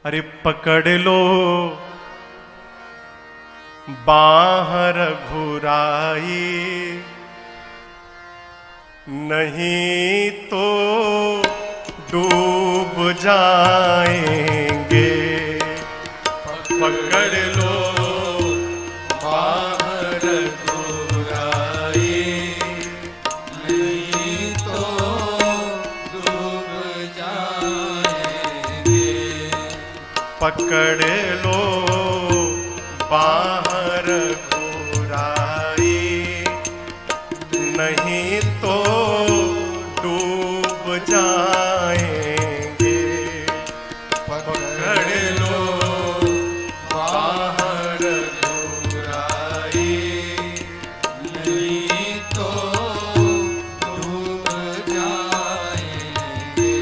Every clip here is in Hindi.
अरे पकड़ लो बाहर घुराई, नहीं तो डूब जाएंगे। पकड़ लो बाहर घुराई, नहीं तो डूब जाएंगे। पकड़ लो बाहर घुराई, नहीं तो डूब जाएंगे। पकड़ लो बाहर घुराई, नहीं तो डूब जाएंगे।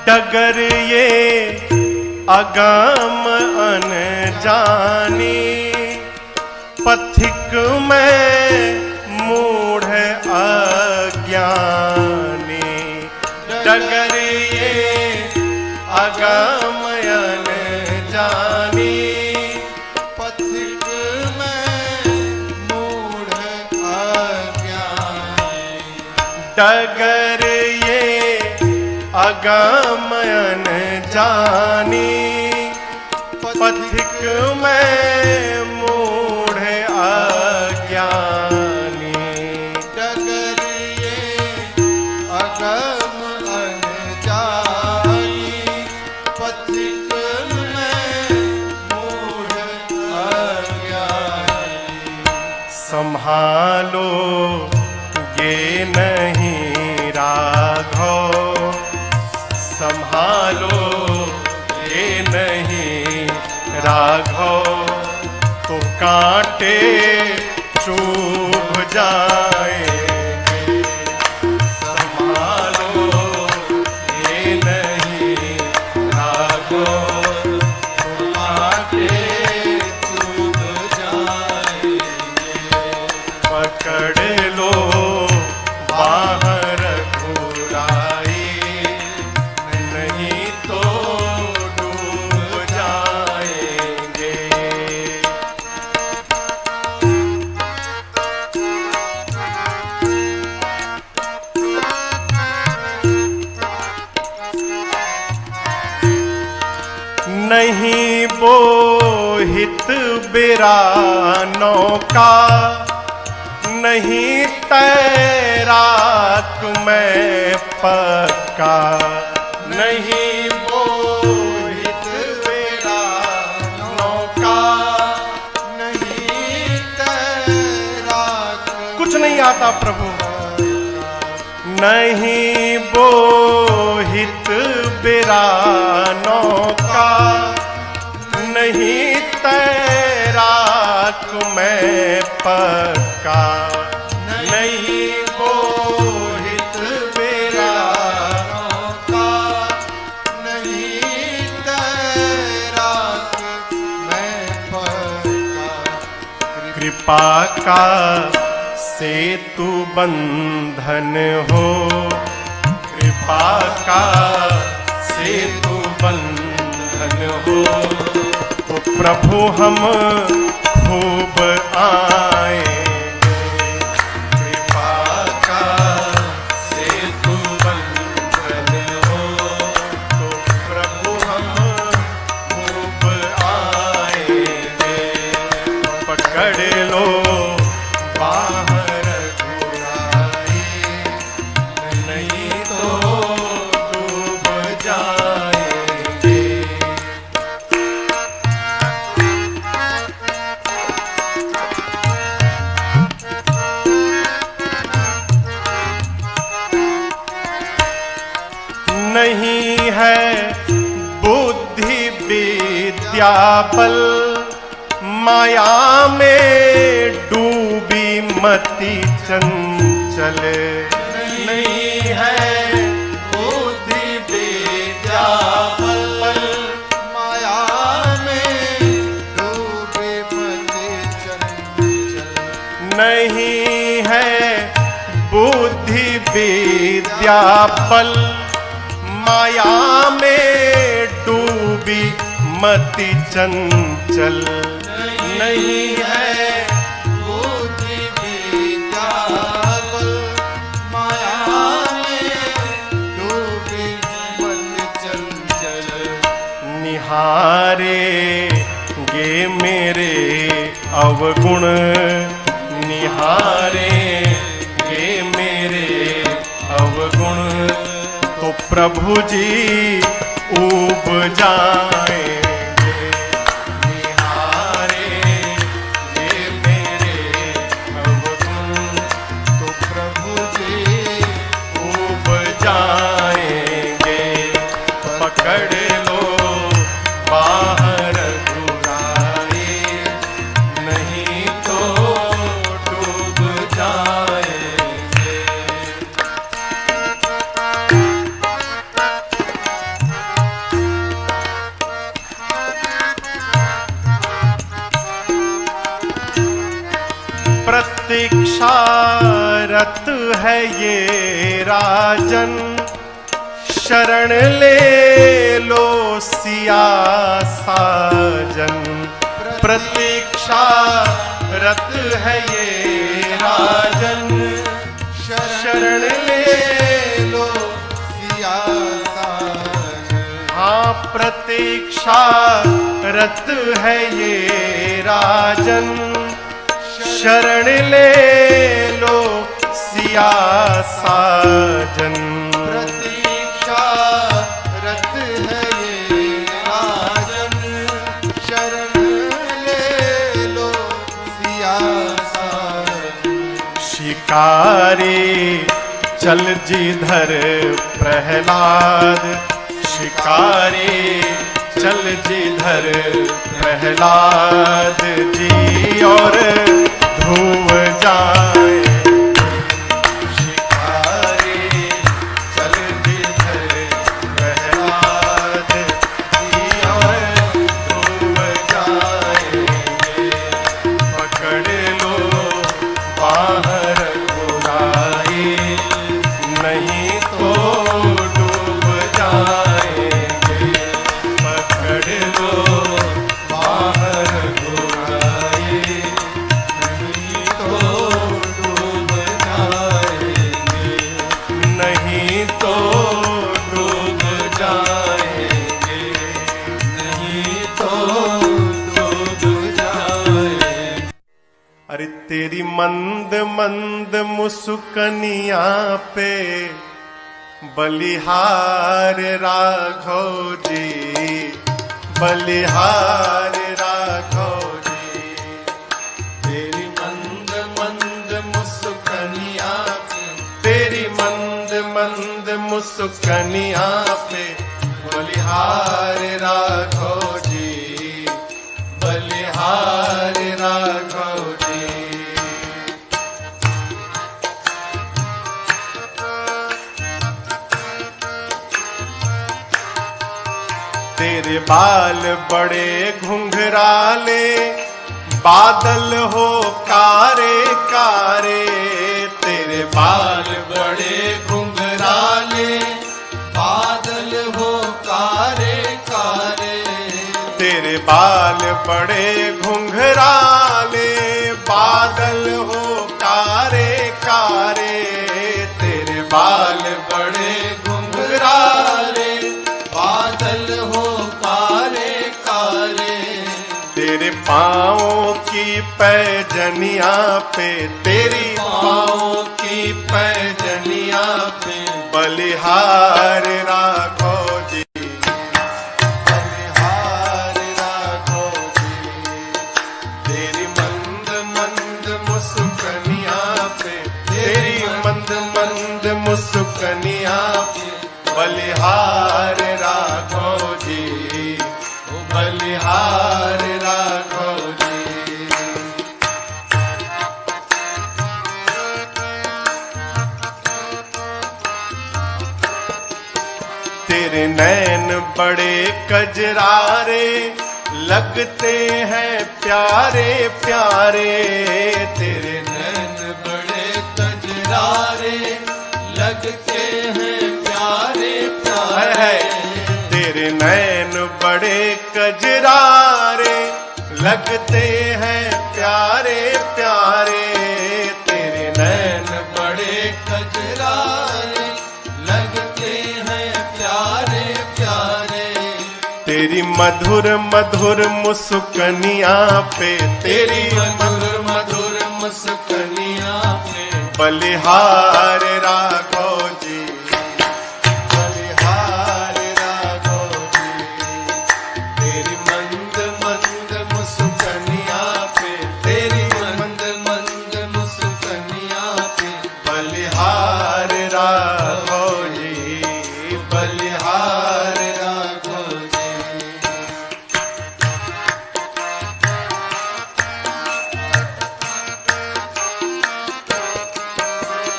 डगर ये अगम अनजानी, पथिक में मूढ़ अज्ञानी। डगर ये अगम अनजानी, पथिक में मूढ़ अज्ञानी। डगर ये अगमयन जानी, पथिक में मूढ़ अज्ञानी। डगर ये अगम अनजानी, पथिक में मूढ़ अज्ञानी। संभालो ये नहीं राघव, संभालो ये नहीं राघव, तो कांटे चुभ जाएंगे। संभालो ये नहीं राघव, तो कांटे चुभ जाएंगे। पकड़ लो बाहर घुराई, नहीं तो डूब जाएंगे। नहीं बोहित बिरानों का, नहीं तैराक मैं पक्का। नहीं बोहित बिरानों का, नहीं तैराक कुछ नहीं आता प्रभु। नहीं बोहित बिरानों का, नहीं तैराक मैं पक्का। नहीं बोहित बिरानों का, नहीं तैराक मैं पक्का। कृपा का सेतु बंधन हो, कृपा का सेतु बंधन हो, तो प्रभु हम खूब आएंगे। कृपा का सेतु बंधन हो, तो प्रभु हम खूब आएंगे। पकड़ लो बाहर घुराई, नहीं तो डूब जाएंगे। नहीं है बुद्धि विद्या बल, माया में डूबी मति चंचल। नहीं है बुद्धि विद्या बल, माया में विद्या बल माया में डूबी मति चंचल नहीं है बुद्धि विद्या बल माया में डूबी मन चंचल निहारे गे मेरे अवगुण निहारे गे मेरे अवगुण तो प्रभु जी ऊब जाएंगे निहारे गे मेरे अवगुण तो प्रभु जी ऊब जाएंगे पकड़ लो बाहर घुराए नहीं तो डूब जाएंगे। प्रतीक्षारत है ये राजन शरण ले लो सिया साजन प्रतीक्षारत है ये राजन शरण ले लो सिया साजन हाँ प्रतीक्षारत है ये राजन शरण ले लो सिया साजन प्रतीक्षा रत है ये राजन शरण ले लो सिया साजन शिकारी चल जिधर प्रहलाद शिकारी चल जिधर प्रहलाद जी और ध्रुव जाए शिकारी चल जिधर प्रहलाद जी और ध्रुव जाएंगे पकड़ लो बाहर बुराई नहीं तो डूब जाएंगे पकड़ लो बाहर बुराई नहीं तो डूब जाएंगे नहीं तो डूब जाएंगे नहीं तो डूब जाएंगे। अरे तेरी मंद मंद मुस्कनिया पे बलिहार राघव जी बलिहार राघव जी तेरी मंद मंद मुस्कनिया पे तेरी मंद मंद मुस्कनिया पे बलिहार राघव जी बलिहार राघव जी तेरे बाल बड़े घुंघराले बादल हो कारे कारे तेरे बाल बड़े घुंघराले बादल हो कारे कारे तेरे बाल बड़े घुंघराले बादल हो कारे कारे तेरे बाल बड़े घुंघराले बादल हो कारे कारे तेरे पाँवों की पैजनिया पे तेरी पाँवों की पैजनिया पे बलिहार राघव जी बलिहार राघव जी तेरी मंद मंद मुस्कनिया पे तेरी मंद मंद मुस्कनिया पे बलिहार राघव जी बलिहार राघव जी तेरे नैन बड़े कजरारे लगते हैं प्यारे प्यारे तेरे नैन बड़े कजरारे लगते हैं प्यारे प्यारे। है तेरे नैन बड़े कजरारे, लगते हैं प्यारे प्यारे। तेरे नैन बड़े कजरारे, लगते हैं प्यारे प्यारे। तेरी मधुर मधुर मुस्कनिया पे, तेरी मधुर मधुर मुस्कनिया पे बलिहार राघव जी, बलिहार राघव जी। तेरी मंद मंद मुस्कनिया पे, तेरी मंद मंद मुस्कनिया पे बलिहार राघव जी, बलिहार राघव जी।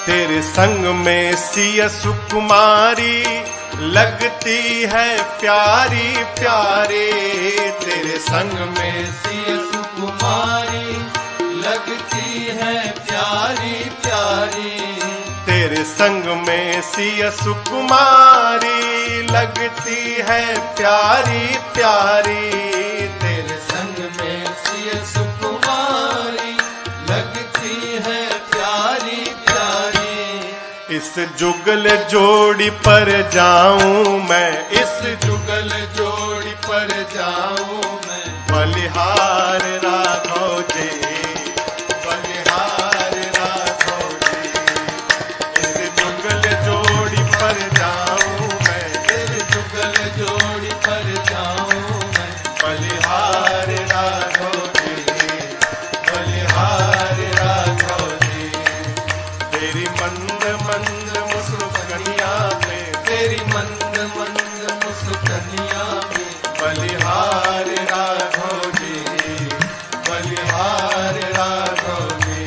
तेरे संग में सिया सुकुमारी, लगती है प्यारी प्यारी। तेरे संग में सिया सुकुमारी, लगती है प्यारी प्यारी। तेरे संग में सिया सुकुमारी, लगती है प्यारी प्यारी। तेरे संग में सिया सुकुमारी, लगती है प्यारी प्यारी। इस जुगल जोड़ी पर जाऊं मैं, इस जुगल जोड़ी पर जाऊं मैं, बलिहार राघव जी, बलिहार राघव जी। इस जुगल जोड़ी पर जाऊं मैं, तेरे जुगल जोड़ी पर जाऊं मैं, बलिहार राघव जी, बलिहार राघव जी। तेरी मंद मंद मुस्कनिया पे, तेरी मंद मंद मुस्कनिया पे बलिहार राघव जी, बलिहार राघव जी,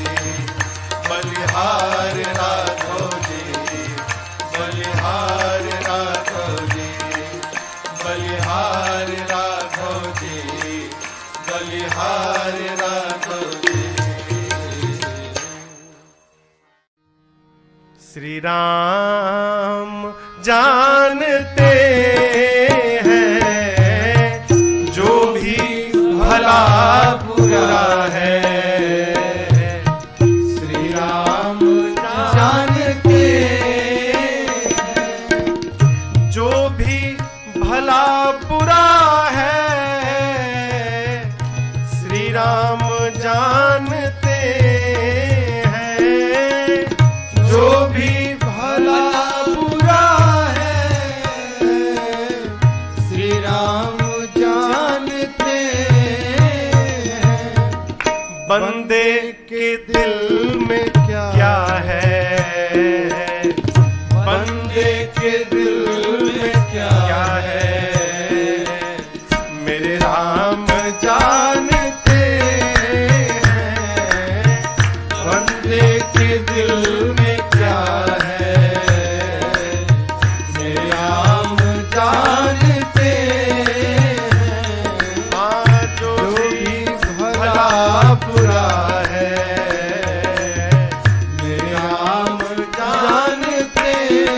बलिहार राघव जी, बलिहार राघव जी, बलिहार राघव जी, बलिहार राघव जी। श्री राम जानते हैं जो भी भला बुरा है। श्री राम जानते जो भी भला बुरा है, श्री राम जानते हैं। जो भी भला बुरा है, श्री राम जानते हैं। बंदे के दिल में क्या है, बंदे के दिल में क्या है, मेरे राम जानते हैं। बंदे के दिल में क्या है, मेरे राम जानते हैं। हाँ, जो भी भला बुरा है, मेरे राम जानते हैं।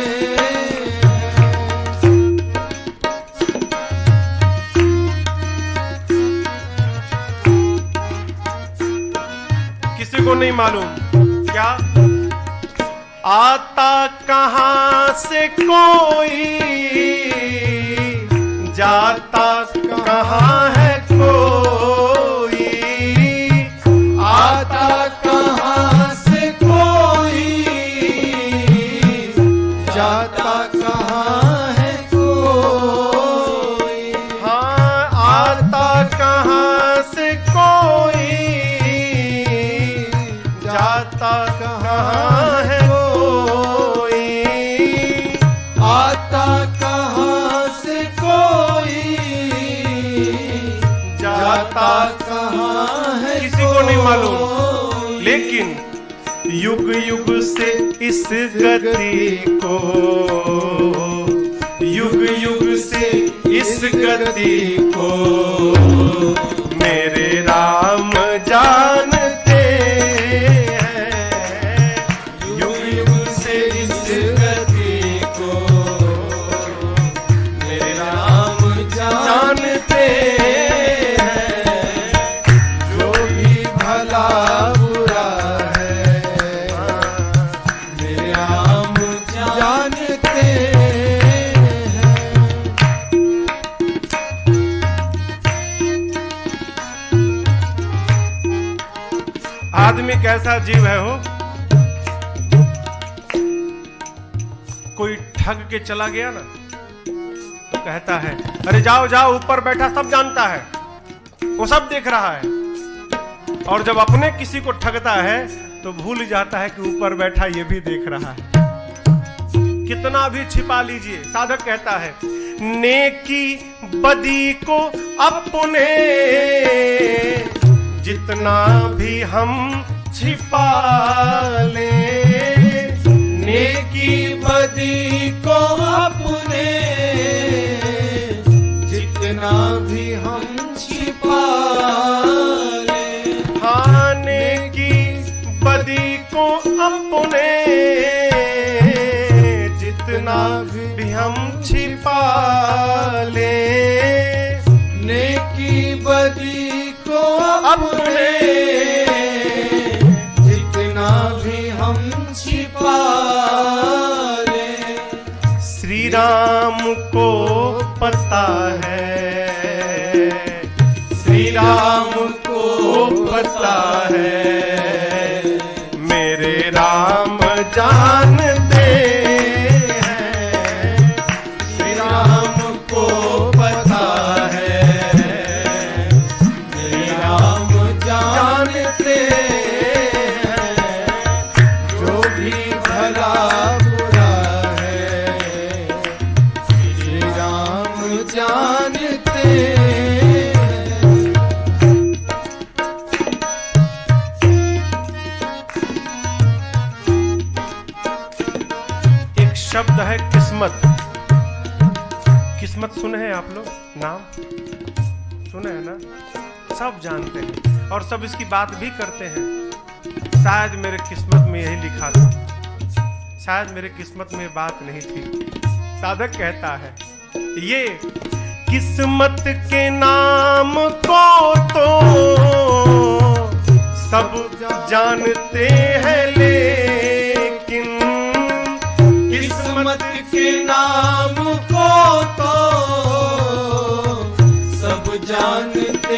किसी को नहीं मालूम क्या आता कहां से कोई, जाता कहां है कोई। आता कहां से कोई, जाता कहां है कोई। हाँ, आता कहां से कोई, जाता कहां है कोई। आता कहां से कोई, जाता कहां है किसी को नहीं मालूम, कोई। लेकिन युग युग से इस गति को, युग युग से इस गति को मेरे राम जानते हैं। युग युग से इस गति आदमी कैसा जीव है हो, कोई ठग के चला गया ना तो कहता है अरे जाओ जाओ, ऊपर बैठा सब जानता है, वो सब देख रहा है। और जब अपने किसी को ठगता है तो भूल जाता है कि ऊपर बैठा ये भी देख रहा है। कितना भी छिपा लीजिए, साधक कहता है नेकी बदी को अपने जितना भी हम छिपा ले, नेकी बदी को अपने जितना भी हम छिपा ले। हाँ, नेकी बदी को अपने जितना भी हम छिपा ले, नेकी बदी को अपने जितना भी हम छिपा ले। श्री राम को पता है, श्री राम को पता है, मेरे राम जानते हैं। श्री राम को पता है, मेरे राम जानते हैं, जो भी भला बुरा है श्री राम जानते हैं। एक शब्द है किस्मत। किस्मत सुने हैं आप लोग, नाम सुने हैं ना, सब जानते हैं और सब इसकी बात भी करते हैं। शायद मेरे किस्मत में यही लिखा था, शायद मेरे किस्मत में बात नहीं थी। साधक कहता है ये किस्मत के नाम को तो सब जानते हैं, लेकिन किस्मत के नाम को तो सब जानते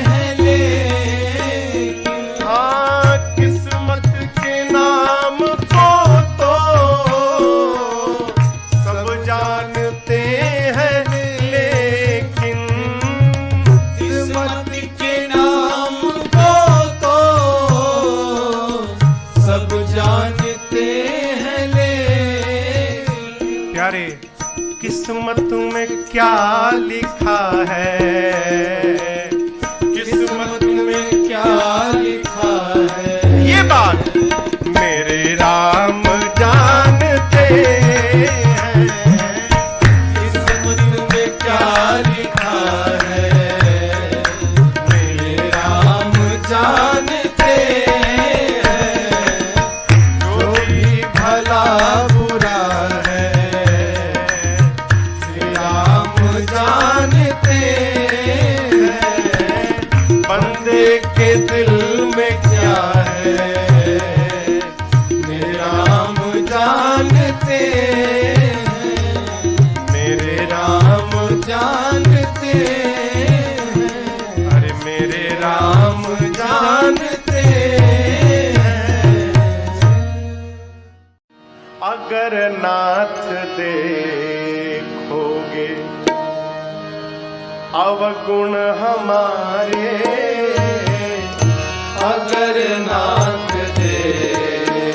हैं, लेकिन हाँ, किस्मत के नाम को तो सब जानते हैं, लेकिन किस्मत के नाम को तो सब जानते हैं, लेकिन प्यारे किस्मत में क्या लिखा है, किस्मत में क्या लिखा है, ये बात मेरे राम जानते हैं। किस्मत में क्या लिखा है, मेरे राम जानते हैं, जो भी भला बुरा है श्री राम जानते हैं, बंदे के दिल में क्या है, मेरे राम जानते हैं, मेरे राम जानते हैं, अरे मेरे राम जानते हैं। अगर नाथ देखोगे अवगुण हमारे, अगर नाथ देखोगे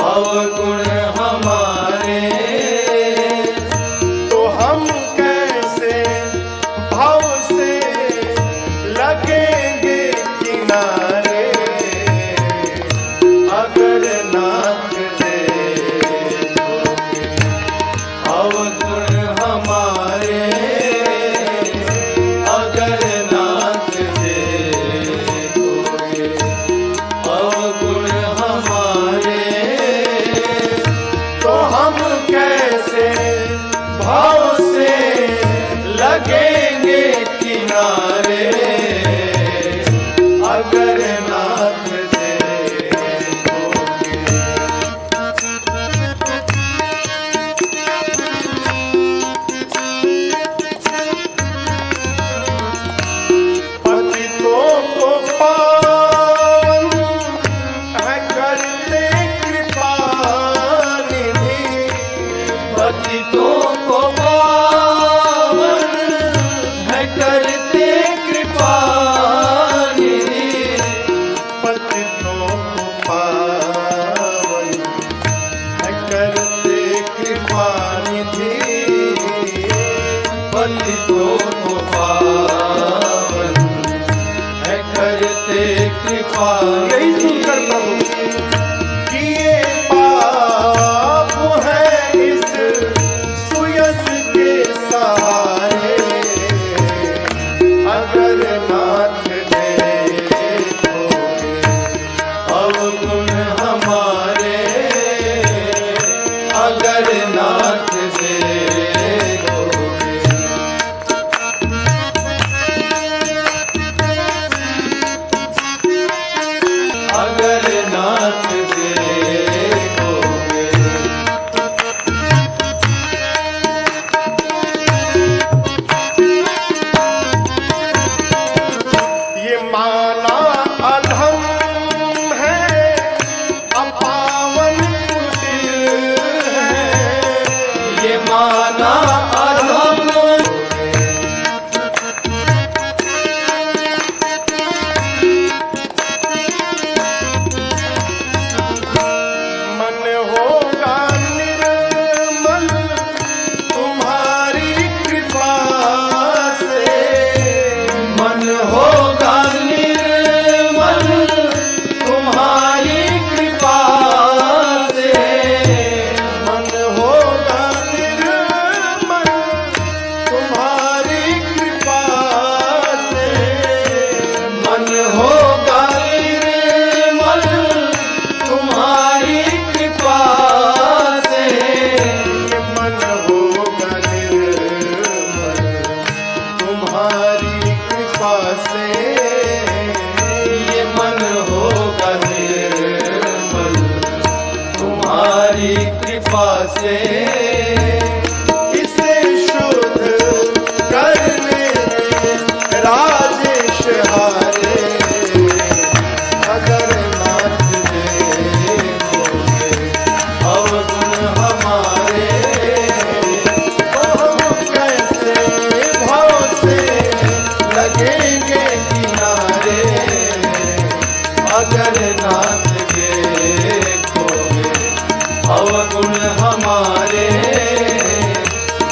अवगुण हमारे, तो हम कैसे भाव से लगेंगे किनारे। अगर नाथ देखोगे अवगुण हमारे, करते कृपा निधि, पतितों को पावन है करते कृपा निधि, पतितों को पावन है करते कृपा। यही सुनकर प्रभु किए पाप है इस सुयस के सहारे, अगर नाथ देखोगे अवगुण हमारे, अगर नाथ देखोगे। अगर नाथ देखोगे। ये माना अधम है, अपावन कुटिल है, ये माना अधम, मन होगा निर्मल तुम्हारी कृपा से, मन होगा निर्मल तुम्हारी कृपा से, मन होगा निर्मल तुम्हारी कृपा से, मन होगा निर्मल तुम्हारी कृपा से, ये मन होगा निर्मल तुम्हारी कृपा से, ये मन होगा निर्मल तुम्हारी कृपा से। इसे शुद्ध करने राजेश हारे, अगर नाथ देखोगे अवगुण हमारे, तो हम कैसे भाव से लगेंगे किनारे, अगर नाथ देखोगे अवगुण हमारे,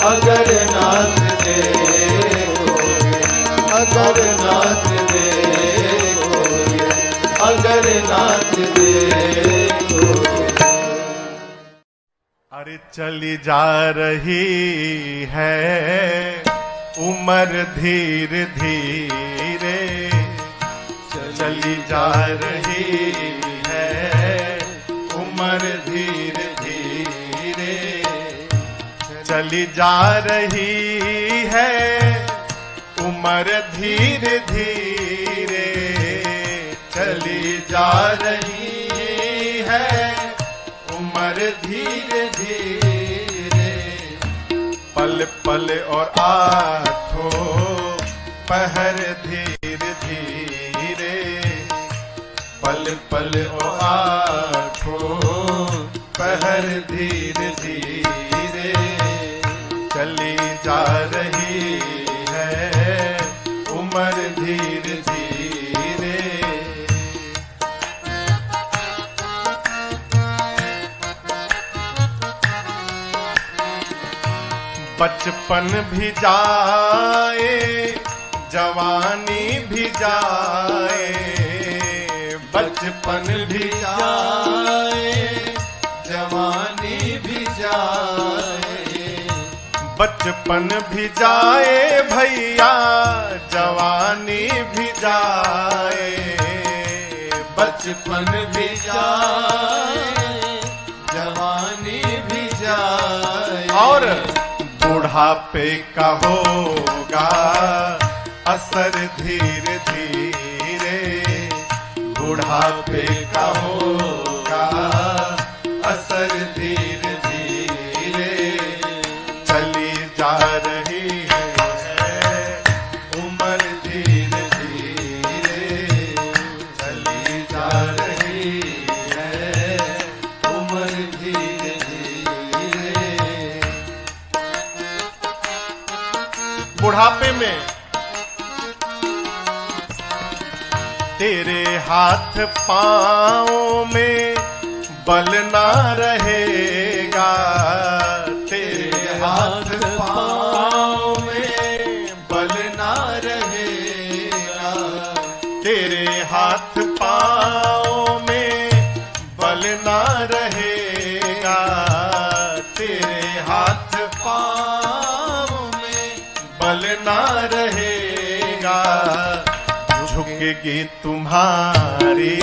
अगर नाथ देखोगे, अगर नाथ देखोगे, अगर नाथ देखोगे। अरे चली जा रही है उम्र धीरे धीरे, चली जा रही है उम्र धीरे धीरे, चली जा रही है उम्र धीरे धीरे, चली जा रही है उम्र धीरे धीरे, पल पल और आठों पहर धीरे धीरे, पल पल और आठों पहर धीरे धीरे, चली जा रही है उम्र धीरे धीरे। बचपन भी जाए जवानी भी जाए, बचपन भी जाए जवानी भी जाए, बचपन भी जाए भैया जवानी भी जाए, बचपन भी जाए जवानी भी जाए, और बुढ़ापे का होगा असर धीरे धीरे, बुढ़ापे का होगा असर धीरे धीरे, चली जा रही है उम्र धीरे धीरे, चली जा रही है उम्र धीरे धीरे। बुढ़ापे में तेरे हाथ पाँव में बल ना रहेगा, तेरे हाथ पाँव में बल ना रहेगा, तेरे हाथ पाँव में बल ना रहेगा, तेरे हाथ पाँव में बल ना रहेगा। झुकेगी तुम्हारी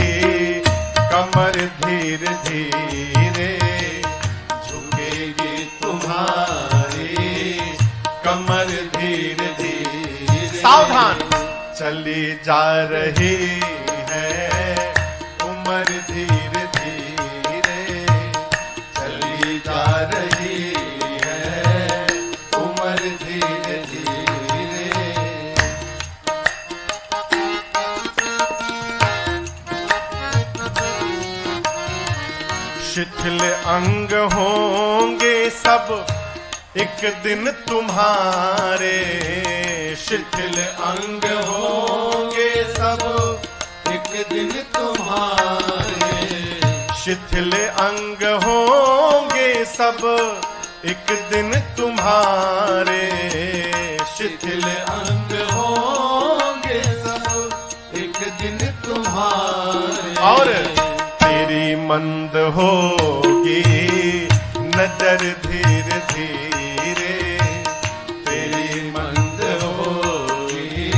कमर धीरे धीरे, झुकेगी तुम्हारी कमर धीरे धीरे। सावधान, चली जा रही है उम्र धीरे धीरे, चली जा रही है उम्र धीरे धीरे। शिथिल अंग होंगे सब एक दिन तुम्हारे, शिथिल अंग होंगे सब एक दिन तुम्हारे, शिथिल अंग होंगे सब एक दिन तुम्हारे, शिथिल अंग होंगे सब एक दिन तुम्हारे। और तेरी मंद होगी नजर धीरे धीरे, तेरी मंद होगी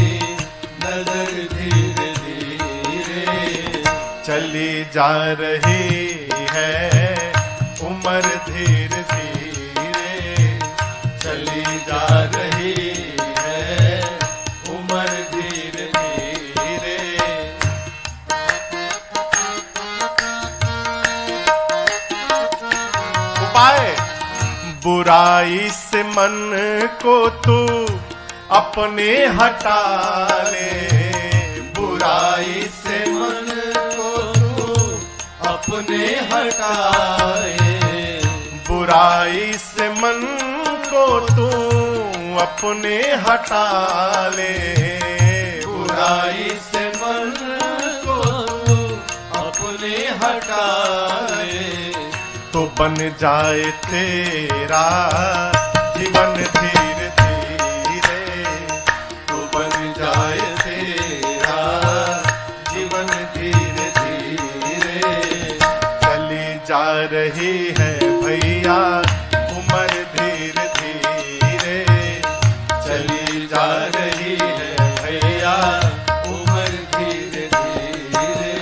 नजर धीरे धीरे, चली जा रही है उम्र धीरे धीरे, चली जा रही है उम्र धीरे धीरे। उपाय, बुराई से मन को तू अपने हटा ले, बुराई से मन को तू अपने हटाए, बुराई से मन को तू अपने हटा ले, बुराई से मन को तू अपने हटाए, तो बन जाए तेरा जीवन धीरे धीरे, तो बन जाए तेरा जीवन धीरे धीरे। चली जा रही है भैया उम्र धीरे धीरे, चली जा रही है भैया उम्र धीरे धीरे।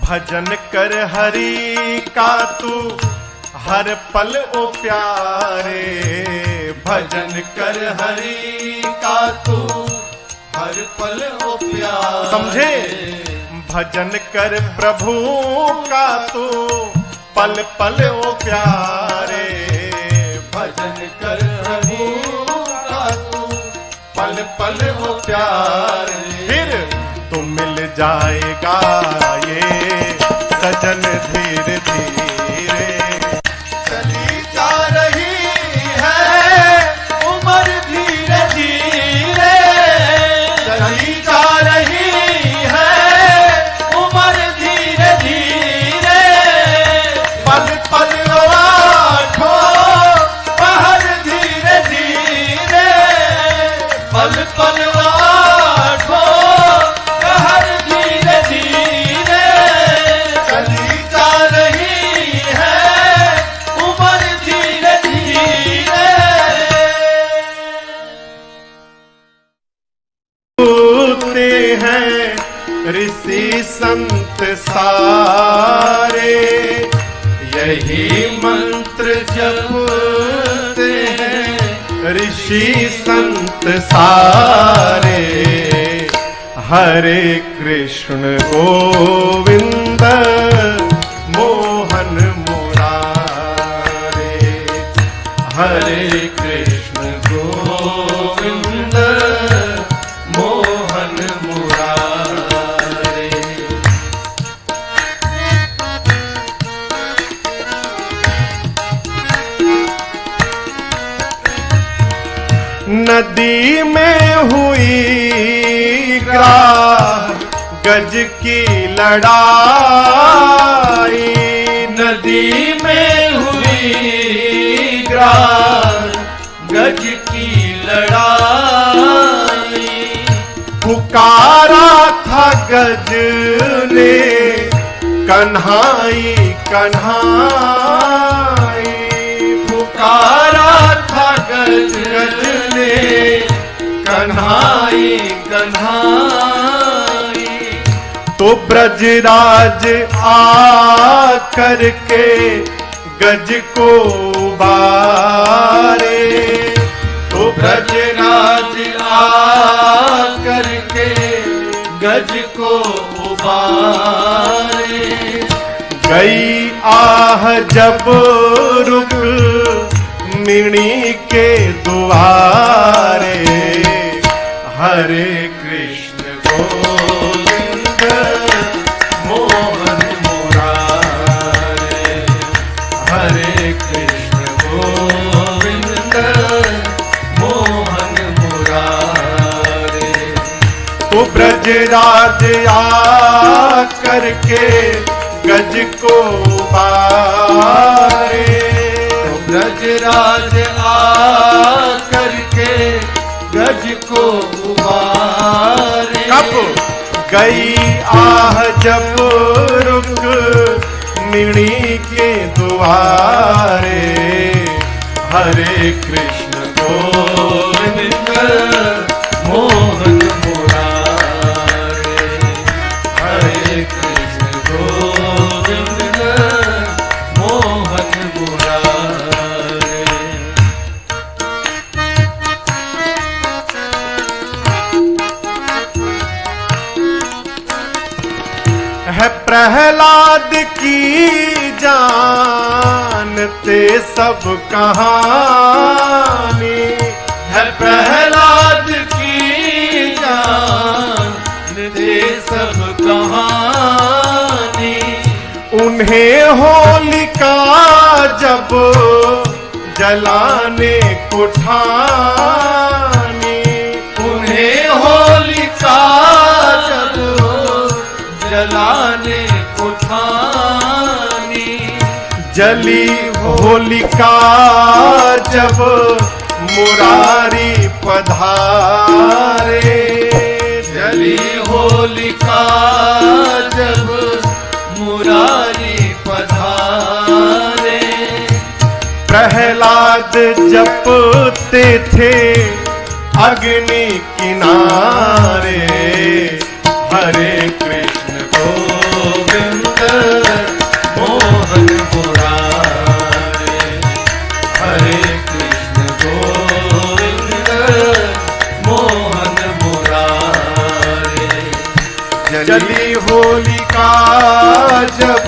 भजन कर हरि का तू हर पल ओ प्यारे, भजन कर हरि का तू हर पल ओ प्यारे। समझे, भजन कर प्रभु का तू पल पल ओ प्यारे, भजन कर हरि का तू पल पल ओ प्यारे। फिर तो मिल जाएगा ये सजन धीरे धीरे। चली जा रही है उम्र धीरे धीरे, चली जा रही है उम्र धीरे धीरे। पल पल आँखों पहर धीरे धीरे, पल पल आँखों पहर धीरे धीरे। चली जा रही है उम्र धीरे धीरे। होते हैं ऋषि संत सारे, यही मंत्र जपते हैं ऋषि संत सारे। हरे कृष्ण गोविंद मोहन मुरारे, हरे कृष्ण गोविंद मोहन मुरारे। नदी में हुई ग्राह गज की लड़ाई, नदी में हुई ग्राह गज की लड़ाई। पुकारा था गज ने कन्हाई कन्हाई, पुकारा था गज ने कन्हाई कन्हाई। तो ब्रजराज आ करके गज को उबारे, तो ब्रजराज आ करके गज को उबारे। गई आह जब रुक मिणी के द्वारे, हरे कृष्ण गोविंद मोहन मुरारे, हरे कृष्ण गोविंद मोहन मुरारे। तो ब्रजराज आ करके गज को उबारे, तो ब्रजराज आ करके गज को उबारे। कब गई आह जब रुक मिणी के द्वारे, हरे कृष्ण गोविंद मोहन मुरारे, हरे कृष्ण गोविंद मोहन मुरारे। है प्रहलाद की जानते सब कहानी, है प्रहलाद की जानते सब कहानी। उन्हें होलिका जब जलाने को ठानी, उन्हें होलिका जब जलाने को ठानी। जली होलिका जब मुरारी पधारे, जली होलिका जब मुरारी पधारे। प्रहलाद जपते थे अग्नि किनारे, हरे कृष्ण गोविंद मोहन मुरारे, हरे कृष्ण गोविंद मोहन मुरारे। जली होलिका जब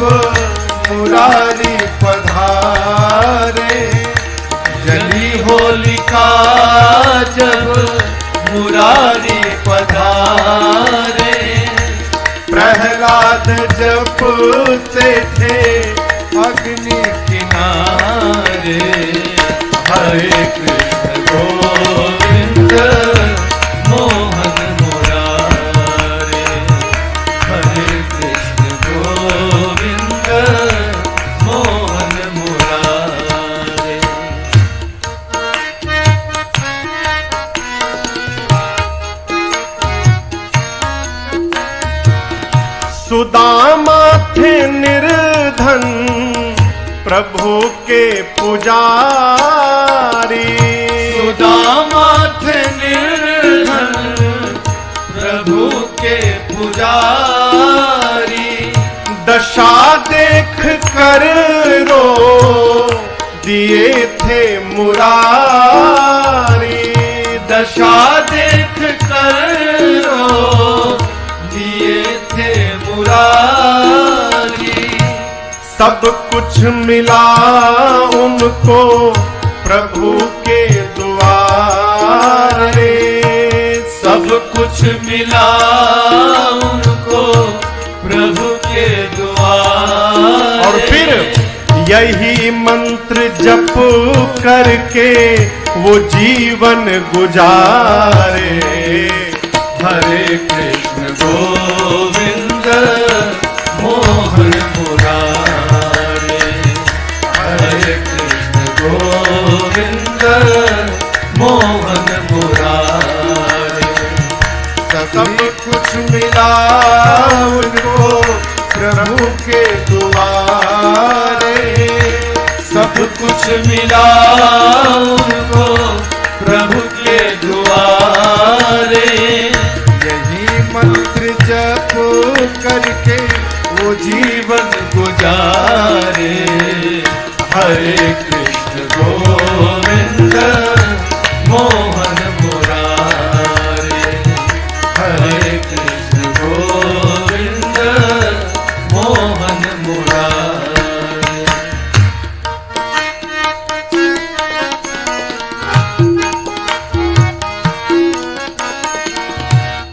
मुरारी पधारे, जली होलिका जब मुरारी पधारे। प्रहलाद जपते थे अग्नि किनारे, हरे कृष्ण गोविंद मोहन मुरारे, हरे कृष्ण गोविंद मोहन मुरारे। सुदामा थे निर्धन प्रभु के पुजारी, सुदामा थे निर्धन प्रभु के पुजारी। दशा देख कर रो दिए थे मुरारी, दशा देख कर रो दिए थे मुरारी। सब कुछ मिला उनको प्रभु के द्वारे, सब कुछ मिला उनको प्रभु के द्वारे। और फिर यही मंत्र जप करके वो जीवन गुजारे। हरे कृष्ण गोविंद मोहन मुरारे। हरे कृष्ण गोविंद मोहन मुरारे। सब कुछ मिला उनको प्रभु के दुआरे। सब कुछ मिला उनको प्रभु के दुआरे। यही मंत्र जप करके वो जीवन गुजारे। हरे कृष्ण गोविंद मोहन मुरारे। हरे कृष्ण गोविंद मोहन मुरारे।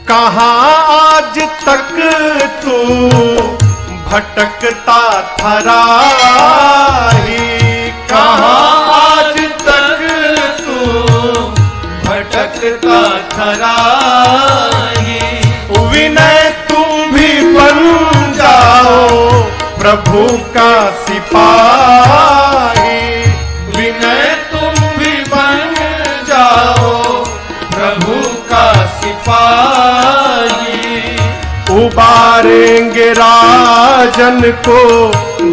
कहाँ आज तक तू भटकता था राही। कहाँ आज तक तू भटकता था राही। विनय तुम भी बन जाओ प्रभु का सिपाही। विनय तुम भी बन जाओ प्रभु का सिपाही। उबारेंगे राजन को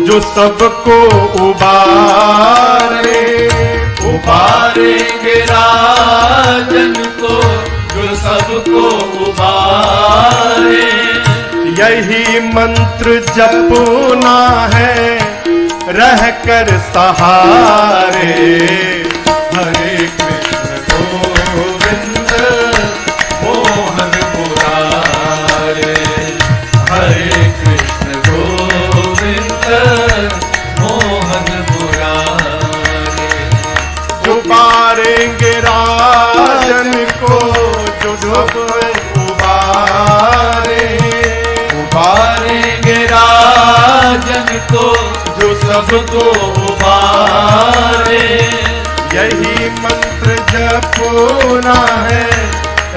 जो सबको उबारे। उबारेंगे राजन को जो सबको उबारे। यही मंत्र जपना है रहकर सहारे। हरे कृष्ण गोविंद मोहन मुरारे। हरे कृष्ण गोविंद मोहन मुरारे। उबारेंगे राजन को जो सब उबारे। उबारेंगे राजन को जो सबको उबारे। यही मंत्र जपना है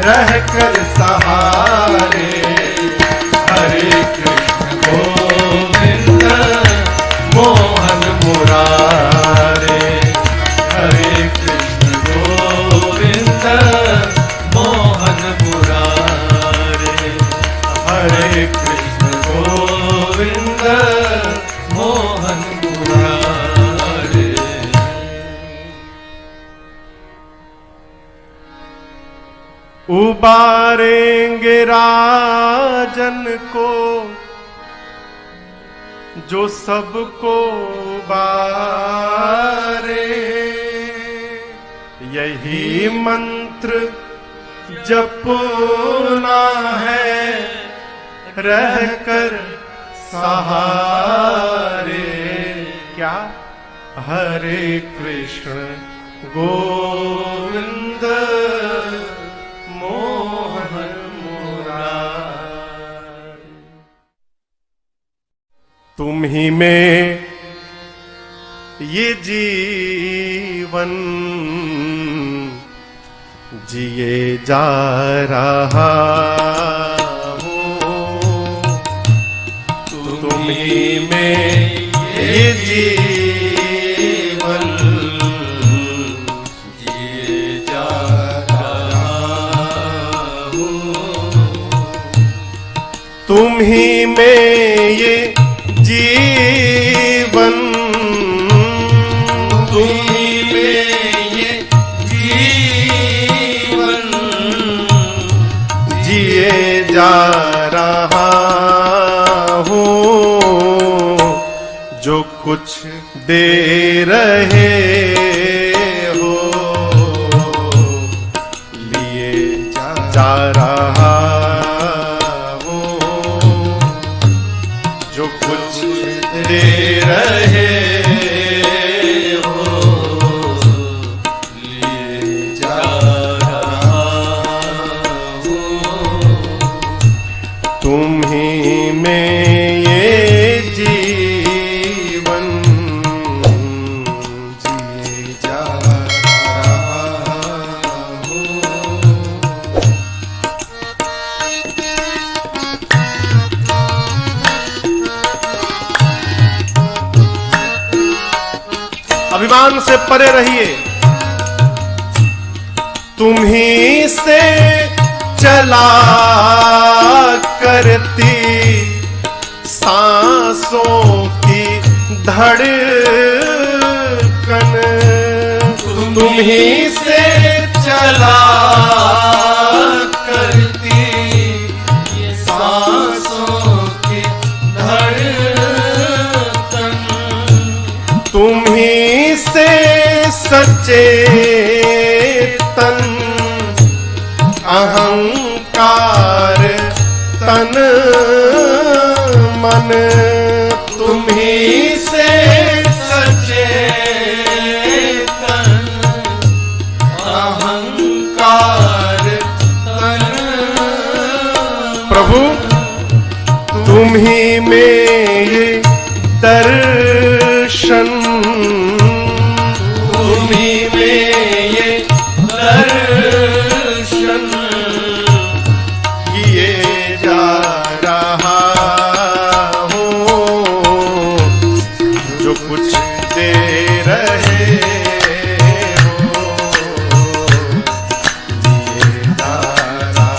रहकर सहारे। हरे कृष्ण गोविंद मोहन मुरारे। हरे कृष्ण गोविंद मोहन मुरारे। हरे कृष्ण गोविंद मोहन मुरारे। उबारेंगे राजन को जो सबको उबारे। यही मंत्र जपना है रहकर सहारे। क्या? हरे कृष्ण गोविंद मोहन मुरारे। तुम ही में ये जीवन जिए जा रहा हूँ। तुम ही में ये जीवन जिए जा रहा हूँ। तुम ही में ये जीवन। तुम ही में ये जीवन जिए जा रहा हूँ। जो कुछ दे रहे हो लिए जा रहा हूँ। जो कुछ दे रहे हो लिए जा रहा हूँ। तुम ही में ये जीवन से परे रहिए। तुम्ही से चला करती सांसों की धड़कन, तुम्ही से चला करती ये सांसों की धड़कन, तुम्ही से सचेतन अहंकार तन मन, तुम्ही से सचेतन अहंकार तन, प्रभु तुम्ही में ये दर्शन, तुम्ही में ये दर्शन किए जा रहा हूँ, जो कुछ दे रहे हो किए जा रहा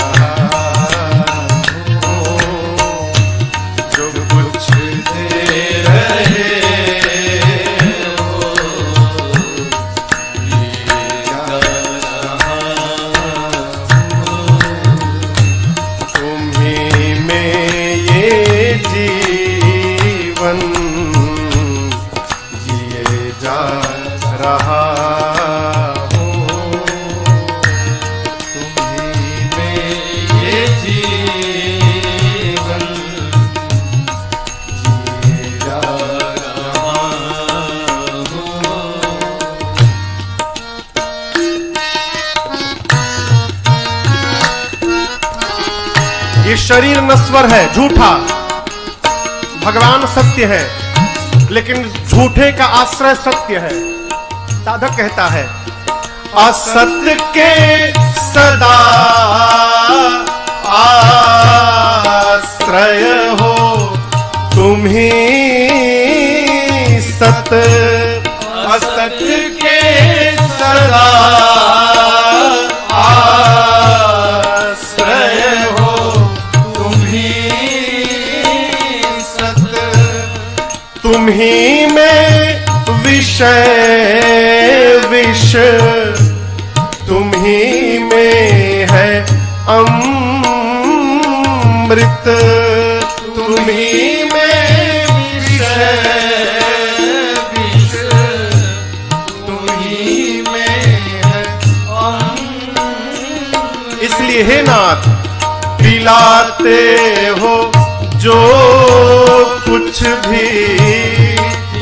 हूँ, जो कुछ दे रहे हो किए जा रहा तुम्ही में ये जीवन जिए जा रहा हूँ, तुम्ही में ये जीवन जिए जा रहा हूँ। ये शरीर नश्वर है, झूठा, भगवान सत्य है, लेकिन झूठे का आश्रय सत्य है। साधक कहता है असत्य के सदा आश्रय हो, तुम्ही सत असत्य के सदा आश्रय हो, तुम्ही सत, तुम्ही में विषय विष, तुम्ही में है अमृत, तुम्ही में विषय विष, तुम्ही में है अमृत। इसलिए हे नाथ पिलाते हो जो कुछ भी,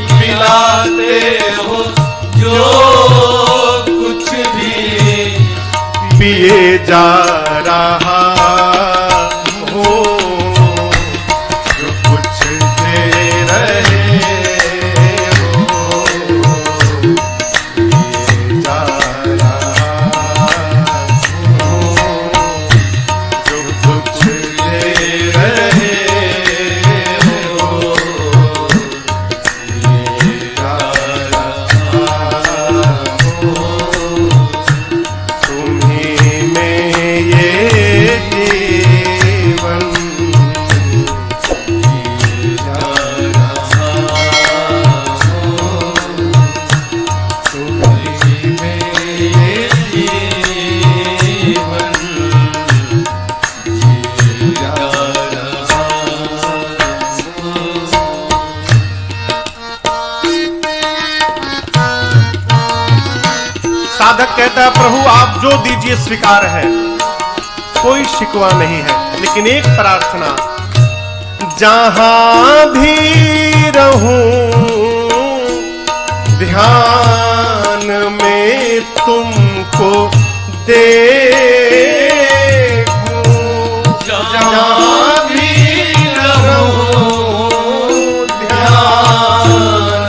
पिलाते हो जो कुछ भी पिए जा रहा हो, जो कुछ दे रहे हो पिए जा रहा हो, जो कुछ दे रहे हो पिए जा रहा हो, तुम्ही में ये जीवन जिए जा रहा हो, तुम्ही में ये जीवन जिए जा रहा हो। साधक कहता है प्रभु आप जो दीजिए स्वीकार है, कोई शिकवा नहीं है, लेकिन एक प्रार्थना, जहां भी रहूं ध्यान में तुमको देखूं, जहाँ भी रहूं ध्यान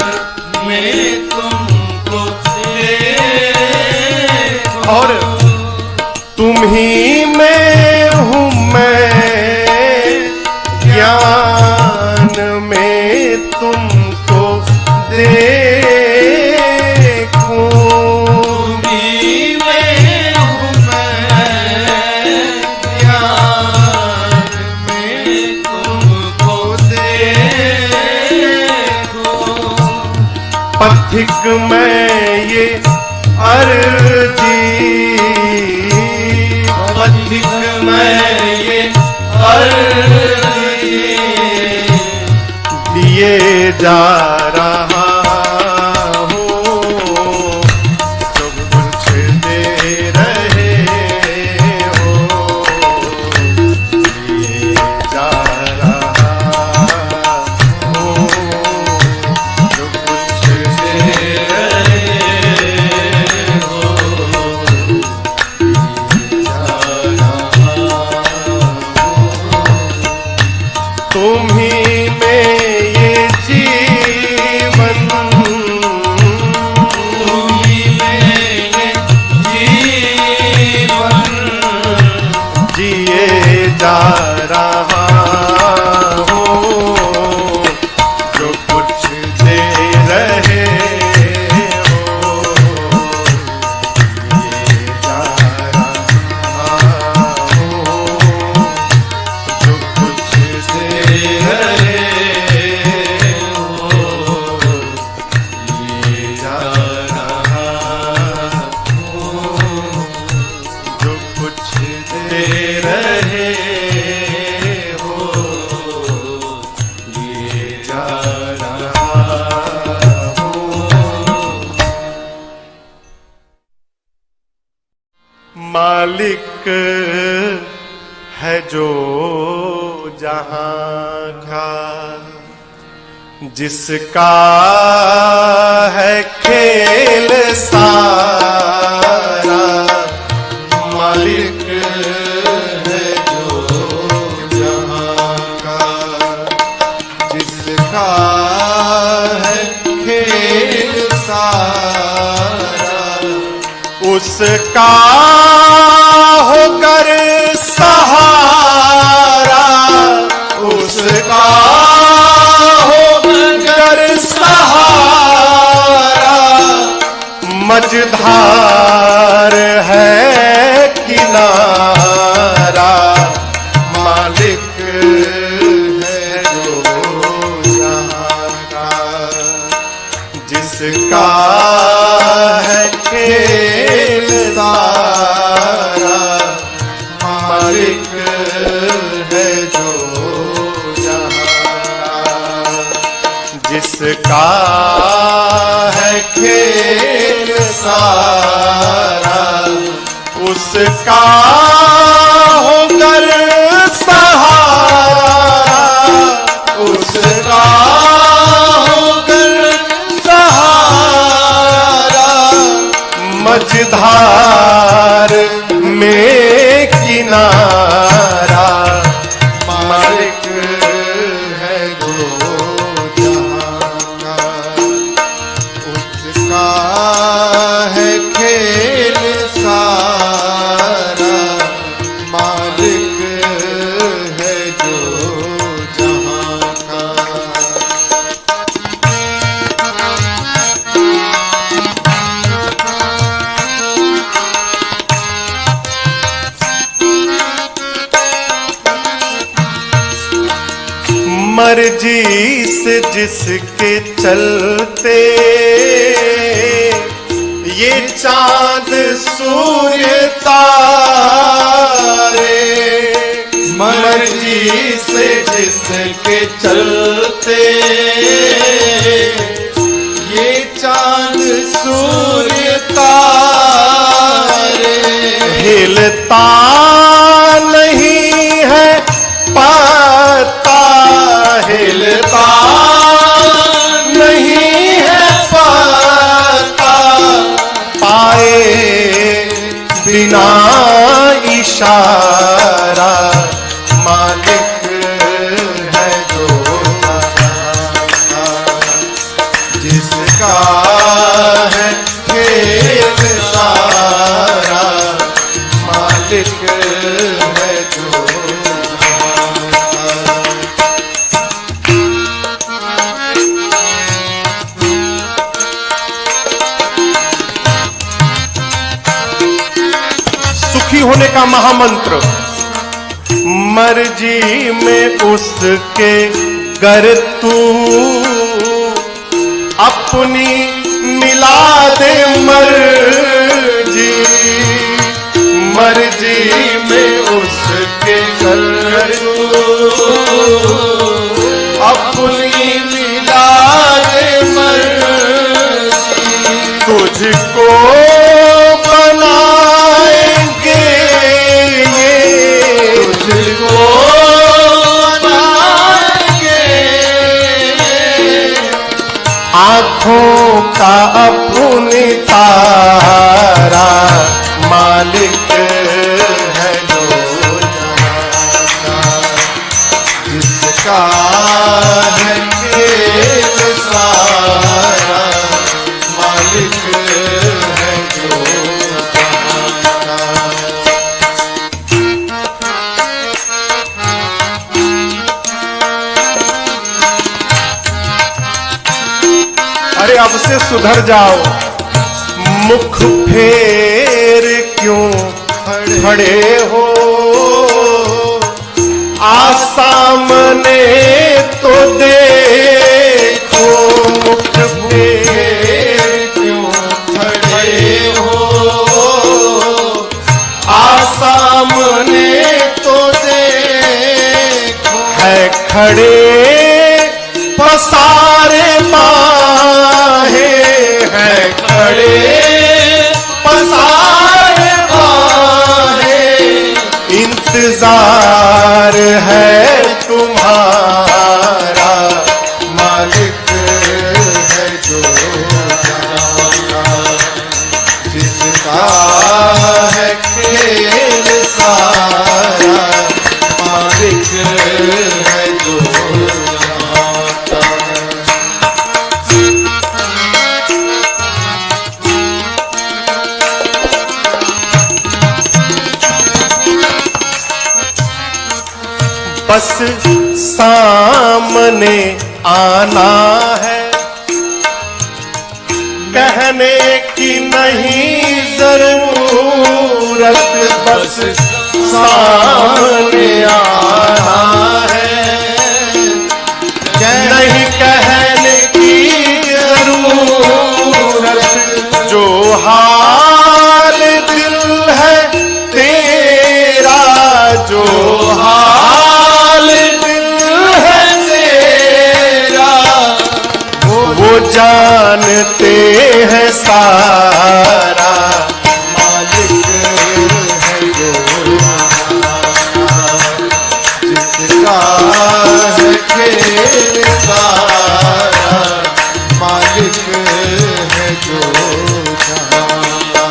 में तुमको देखूं, और तुम्ही में हूँ मैं, ज्ञान में तुमको देखूं, अधिक मैं ये अर्जी, अधिक मैं ये अर्जी दिए जा रहा हूँ, जो कुछ दे रहे हो दिए जा रहा हूँ, जो कुछ दे रहे हो दिए जा रहा हूँ। तुम्ही में ये जीवन, तुम्ही में ये जीवन जिए जा रहा हूँ, जो कुछ दे रहे हो दिए जा रहा हूँ, जो कुछ दे रहे हो दिए जा रहा हूँ, जो कुछ दे रहे हो दिए जा रहा हूँ। मालिक है जो जहां का, जिसका है खेल सारा, मालिक है जो जहां का, जिसका है खेल सारा, उसका होकर सहारा, उसका होकर सहारा, मझधार है किनारा, मालिक है जो जहां का, जिसका है खेल सारा, मालिक है जो जहां का, जिसका है खेल सारा, उसका होकर सहारा, उसका होकर सहारा, मझधार में किनारा, मालिक है जो जहां का, उसका है खेल सारा, मालिक है जो जहां का। मर्जी से जिसके चलते ये चांद सूर्य तारे, मर्जी से जिसके चलते ये चांद सूर्य तारे, हिलता नहीं है पता, हिलता नहीं है पता, पाए बिना इशारा, मालिक है जो जिसका है खेल सारा, मालिक है जो सुखी होने का महामंत्र, मर्जी में उसके गर तू अपनी मिला दे मर्जी, मर्जी में उसके कर अपनी मिला दे मर्जी, तुझको बनाएंगे ये, तुझको बनाएंगे आँखों का अपनी तारा, मालिक है जो जहां का, जिसका है खेल सारा, मालिक है जो जहां का। अरे अब से सुधर जाओ, मुख फेर क्यों खड़े हो, आसामने तो देखो, मुख फेर क्यों खड़े हो, आसामने तो देखो, है खड़े पसारे बाहें, है खड़े पसारे बाहें, इंतजार है तुम्हारा, मालिक है जो जहां का, जिसका है खेल सारा, मालिक है जो जहां का। बस सामने आना है, कहने की नहीं जरूरत, बस सामने आना है, नहीं कहने की जरूरत, जो हाल दिल है तेरा, जो हाल दिल है तेरा, वो जानते हैं सारा, मालिक है जो जिसका है खेल सारा, मालिक है जो जहां का।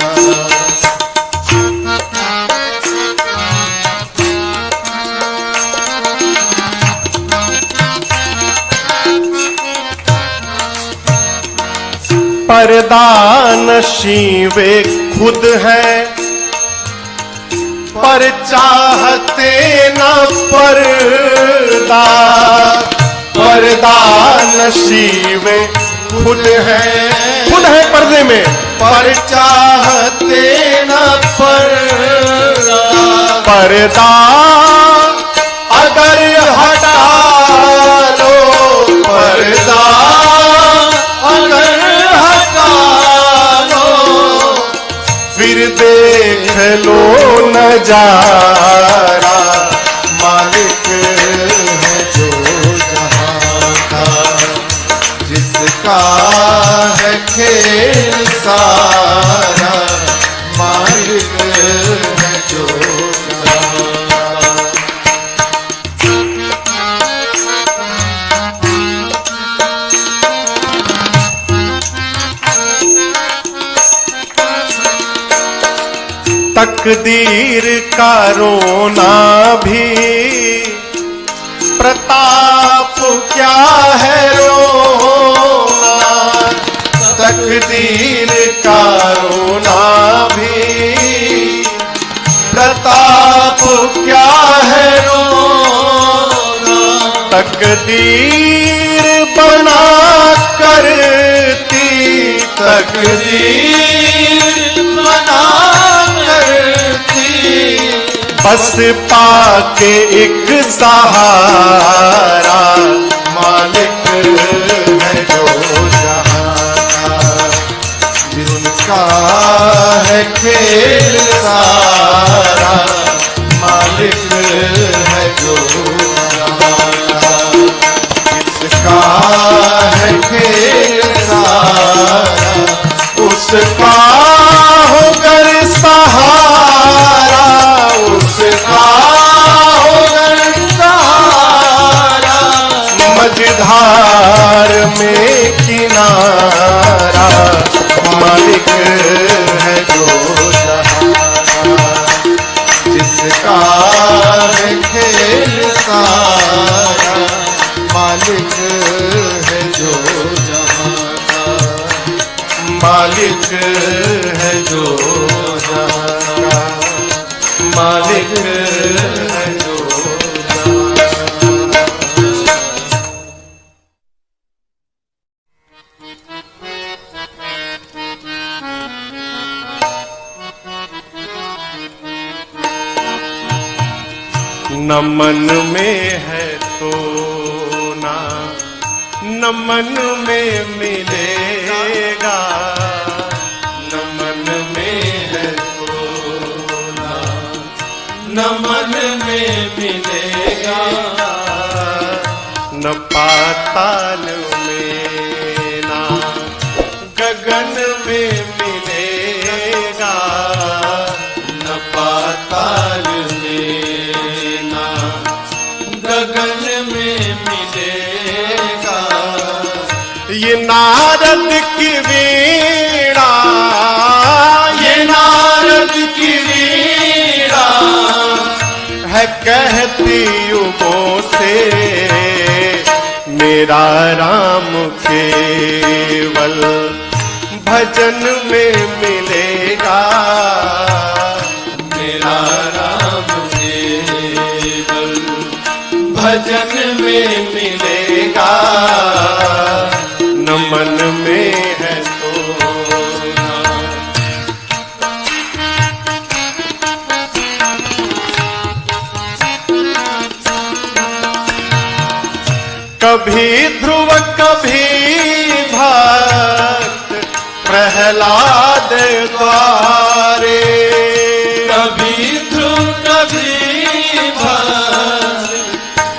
पर्दा नशीं वे खुद हैं, पर चाहते न पर्दा, पर्दा नशीं वे खुद है पर्दे में, पर चाहते न पर्दा, पर्दा अगर हटा लो, पर्दा अगर हटा लो, फिर देख लो नजारा, मालिक है जो जहां का, जिसका है खेल सारा, मालिक है जो जहां का। तकदीर का रोना भी प्रताप क्या है रोना, तकदीर का रोना भी प्रताप क्या है रोना, तकदीर बना करती, तकदीर बना बस पाके एक सहारा, मालिक है जो जहां का, जिसका है खेल सारा, मालिक है जो जहां, जिसका है खेल सारा, उसका होकर सहारा, उसका होकर सहारा, मझधार में किनारा, मालिक है जो जहां, जिसका है खेल सारा, मालिक है जो जहां का, मालिक है जो जहां का, मालिक है जो जहां का। न मन में है तो ना न मन में मिलेगा, न मन में है तो न मन में मिलेगा, न पाताल में ना गगन में मिलेगा, न पाताल में ना गगन में मिलेगा। ये नारद की वीणा, ये नारद की वीणा है कहती युगों से, मेरा राम केवल भजन में मिलेगा, मेरा राम केवल भजन में मिलेगा। न मन में है तो कभी ध्रुव कभी भक्त प्रहलाद द्वारे, कभी ध्रुव कभी भक्त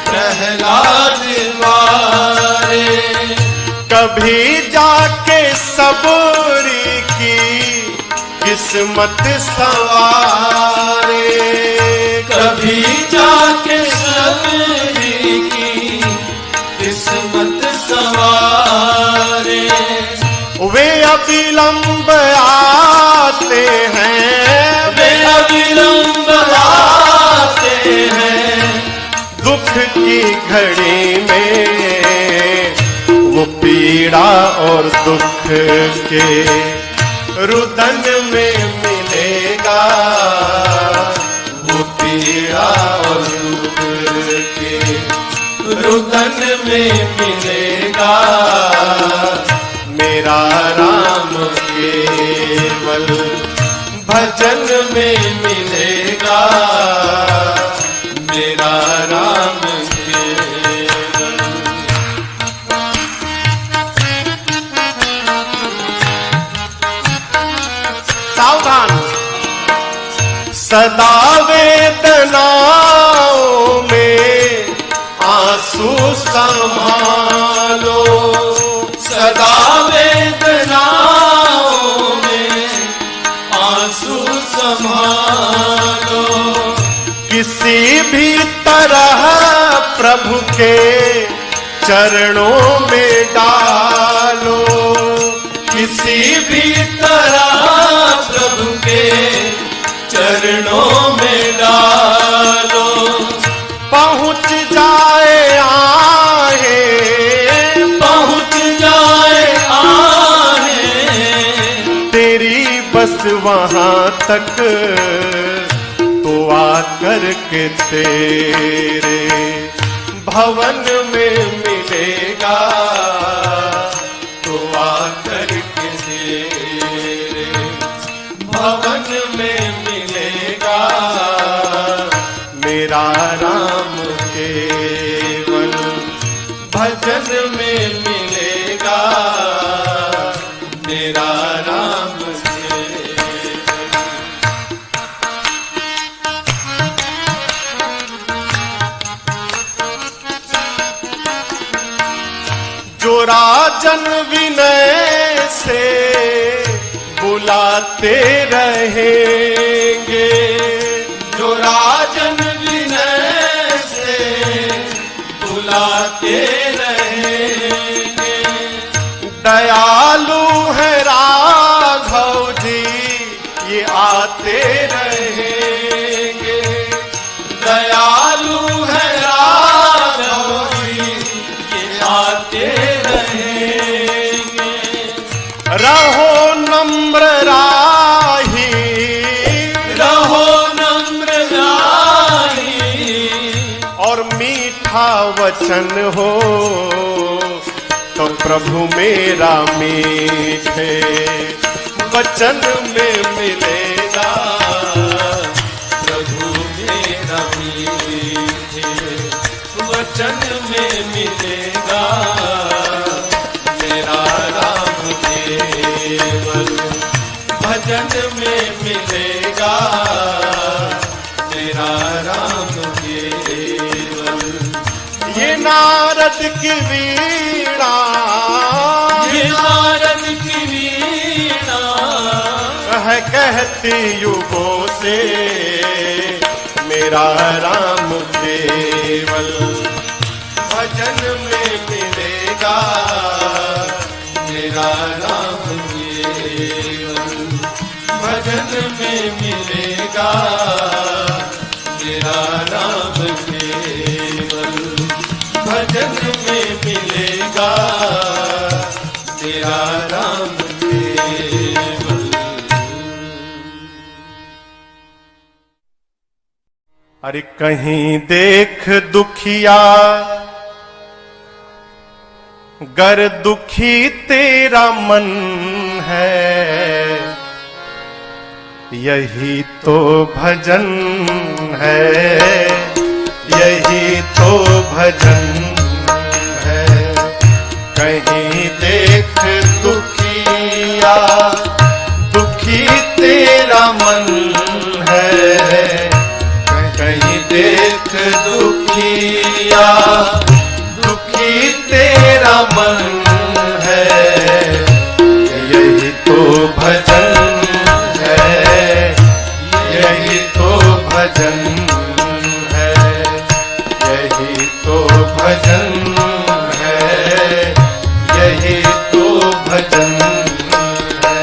प्रहलाद द्वारे, कभी जाके सबरी की किस्मत सवारे, कभी जाके सबरी की किस्मत सवारे। वे अविलंब आते हैं, वे अविलंब आते हैं, दुख की घड़ी में वो पीड़ा और दुख के रुदन में मिलेगा, वो पीड़ा और दुख के रुदन में मिलेगा। मेरा राम केवल भजन में मिलेगा, मेरा राम केवल। सावधान, सदा वेदनाओं में आंसू संभालो, सदा वेदनाओं में आंसू संभालो, किसी भी तरह प्रभु के चरणों में डालो, किसी भी तरह प्रभु के चरणों में डालो। पहुंच जाए आहे, पहुंच जाए आहे, तेरी बस वहां तक, तो आकर के तेरे भवन में मिलेगा, तो आकर के तेरे भवन में मिलेगा। मेरा राम केवल भजन में मिलेगा, मेरा राम जो राजन विनय से बुलाते रहेंगे, जो राजन विनय से बुलाते रहेंगे। दयालु है राघव जी ये आते रहेंगे, दयालु है राघव जी ये आते रहेंगे। रहो नम्र राही, रहो नम्र राही, और मीठा वचन हो तो प्रभु मेरा मीठे वचन में मिलेगा। प्रभु मेरा मीठे वचन में मिलेगा। मेरा राम केवल भजन में मिलेगा। मेरा राम केवल। ये नारद की वीणा, ये नारद की वीणा है कहती युगों से मेरा राम केवल भजन में मिलेगा। मेरा राम केवल भजन में मिलेगा। मेरा राम केवल भजन में मिलेगा। मेरा राम केवल। अरे कहीं देख दुखिया गर दुखी तेरा मन है, यही तो भजन है, यही तो भजन है। कहीं देख दुखिया दुखी तेरा मन है, कहीं देख दुखिया दुखी तेरा मन है, यही तो भजन है, यही तो भजन है, यही तो भजन है, यही तो भजन है।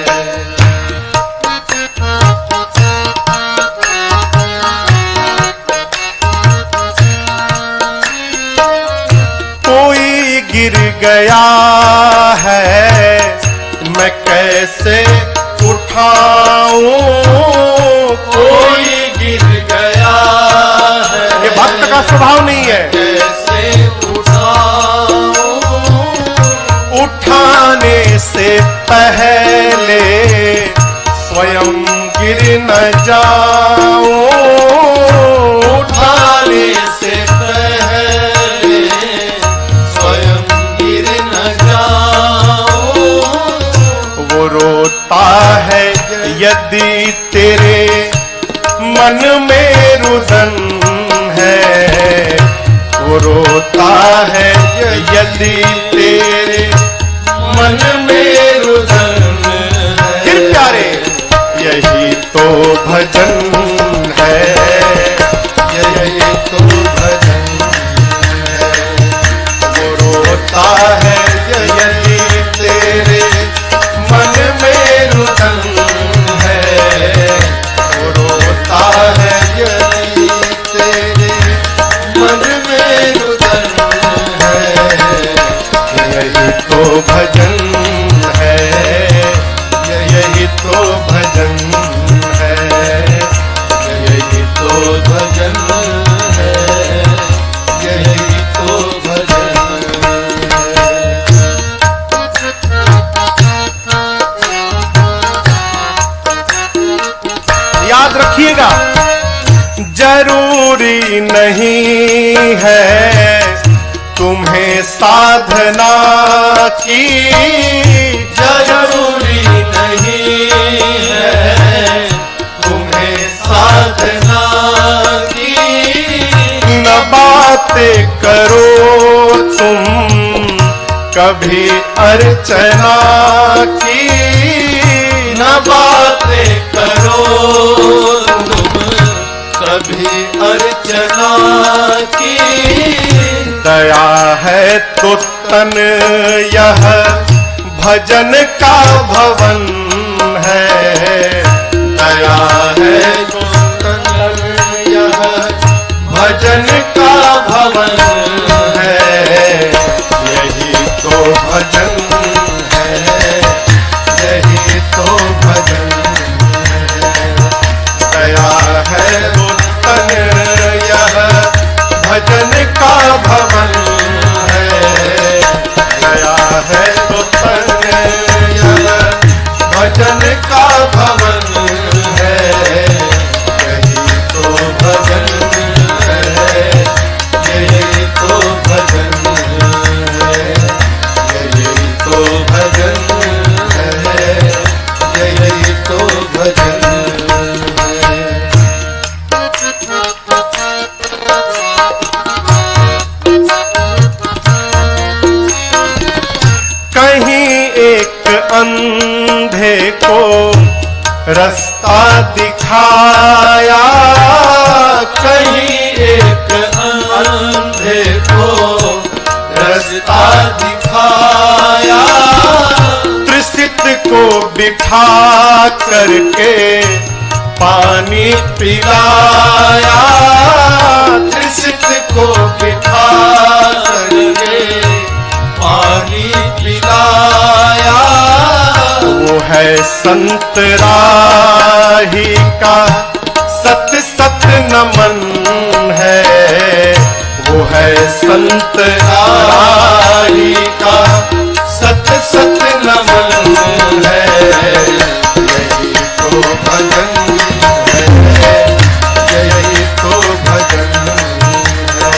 कोई गिर गया है मैं कैसे उठाऊं, कोई गिर गया है, ये भक्त का स्वभाव नहीं है। कैसे उठाऊं, उठाने से पहले स्वयं गिर न जाऊं, उठाने से पहले स्वयं गिर न जाऊं। वो रोता है यदि तेरे मन में रुदन है, वो रोता है यदि तेरे मन में रुदन है। फिर प्यारे यही तो भजन है, यही तो भजन है। वो रोता है यदि तेरे मन में रुदन है, वो रोता है यदि तेरे मन में रुदन है। यही तो भजन है, यही तो भजन है, यही तो भजन है, यही तो भजन है। याद रखिएगा जरूरी नहीं है तुम्हें साधना की, जरूरी नहीं है तुम्हें साधना की। न बातें करो तुम कभी अर्चना की न बातें करो तुम कभी अर्चना की। दया है तो तन यह भजन का भवन है। दया है तो तन यह भजन का भवन है। यही तो भजन है, यही तो भजन है। दया है तो तन यह भजन का भवन है। दया है तो तन यह भजन का भवन है। यही तो भजन है, यही तो भजन है। यही तो भजन है, यही तो भजन है। कहीं एक अंधे को रास्ता दिखाया। कहीं एक अंधे को रास्ता दिखाया। त्रिसित को बिठा करके पानी पिलाया। त्रिसित को बिठा करके पानी पिलाया। वो है संत राही का सत सत नमन है। वो है संत राही का सत सत नमन है। यही तो भजन है, यही तो भजन है।